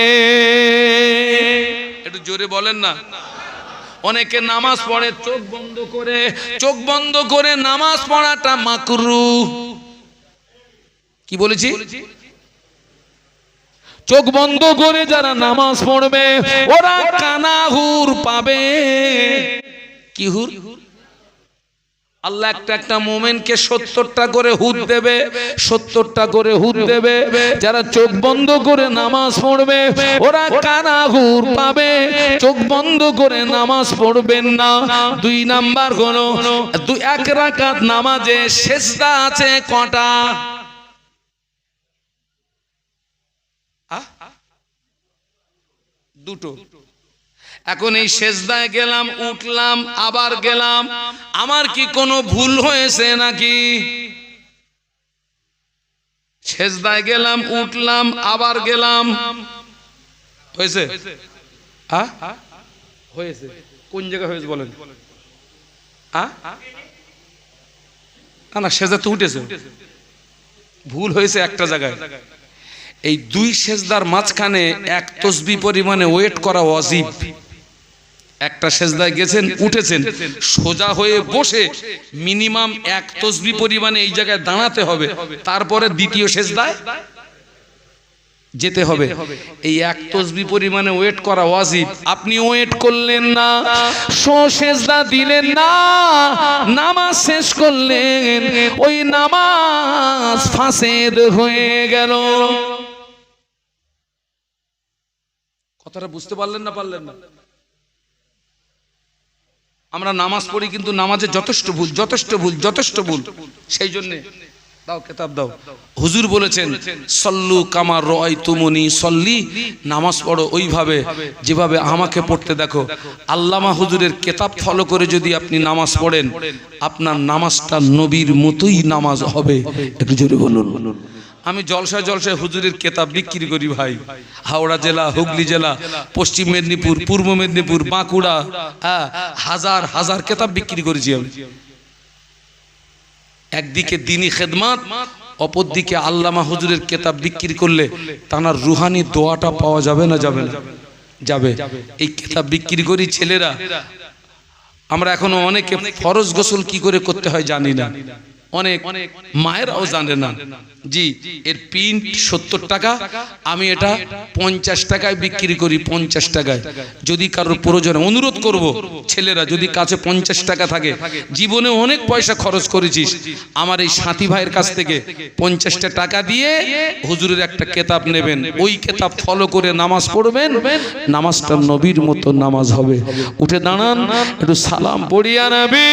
একটু জোরে বলেন না। অনেকে নামাজ পড়ে চোখ বন্ধ করে নামাজ পড়াটা মাকরুহ। কি বলেছি? চোখ বন্ধ করে যারা নামাজ পড়বে ওরা কানাহুর পাবে। কি হুর? আল্লাহ একটা মোমেনকে 70টা করে হুদ দেবে, 70টা করে হুদ দেবে। যারা চোখ বন্ধ করে নামাজ পড়বে ওরা কানাহুর পাবে। চোখ বন্ধ করে নামাজ পড়বেন না। 2 নাম্বার হলো 1 রাকাত নামাজে সেজদা আছে কটা? দুটো। এখন এই সেজদায় গেলাম, উঠলাম, আবার গেলাম, আমার কি কোনো ভুল হয়েছে নাকি? সেজদায় গেলাম, উঠলাম, আবার গেলাম, হয়েছে? হয়েছে। কোন জায়গায় হয়েছে বলেন? না, সেজদা তো উঠেছে, ভুল হয়েছে একটা জায়গায়। এই 2 সেজদার মাঝখানে 1 তাসবিহ পরিমাণে ওয়েট করা ওয়াজিব। একটা সেজদায় গেছেন, উঠেছেন, সোজা হয়ে বসে মিনিমাম 1 তাসবিহ পরিমাণে এই জায়গায় দাঁড়াতে হবে, তারপরে দ্বিতীয় সেজদায় যেতে হবে। এই 1 তাসবিহ পরিমাণে ওয়েট করা ওয়াজিব। আপনি ওয়েট করলেন না, সেজদা দিলেন না, নামাজ শেষ করলেন, ওই নামাজ ফাসেদ হয়ে গেল। কথাটা বুঝতে পারলেন না? পারলেন না? আমরা নামাজ পড়ি কিন্তু নামাজে যথেষ্ট ভুল। সেই জন্য দাও কিতাব দাও। হুজুর বলেছেন সল্লু কামা রাআইতুমুনি সল্লি, নামাজ পড়ো ওইভাবে যেভাবে আমাকে পড়তে দেখো। আল্লামা হুজুরের কিতাব ফলো করে যদি আপনি নামাজ পড়েন আপনার নামাজটা নবীর মতোই নামাজ হবে। একটু জোরে বলুন। আমি জলসায় হুজুরের কিতাব বিক্রি করি ভাই। হাওড়া জেলা, হুগলি জেলা, পশ্চিম মেদিনীপুর, পূর্ব মেদিনীপুর, বাঁকুড়া, হাজার কিতাব বিক্রি করেছি আমি। একদিকে দ্বীনি খেদমত, অপরদিকে আল্লামা হুজুরের কিতাব বিক্রি করলে তার রুহানি দোয়াটা পাওয়া যাবে না? যাবে না? যাবে। এই কিতাব বিক্রি করি ছেলেরা। আমরা এখনো অনেকে ফরজ গোসল কি করে করতে হয় জানি না, অনেক মায়েরাও জানে না। জি, এর প্রিন্ট 70 টাকা, আমি এটা 50 টাকায় বিক্রি করি। 50 টাকায় যদি কারোর প্রয়োজন, অনুরোধ করব ছেলেরা, যদি কাছে 50 টাকা থাকে, জীবনে অনেক পয়সা খরচ করেছিস, আমার এই সাথী ভাইয়ের কাছ থেকে 50টা টাকা দিয়ে হুজুরের একটা কিতাব নেবেন, ওই কিতাব ফলো করে নামাজ পড়বেন, নামাজটা নবীর মতো নামাজ হবে। উঠে দাঁড়ান, একটু সালাম পড়িয়া নবী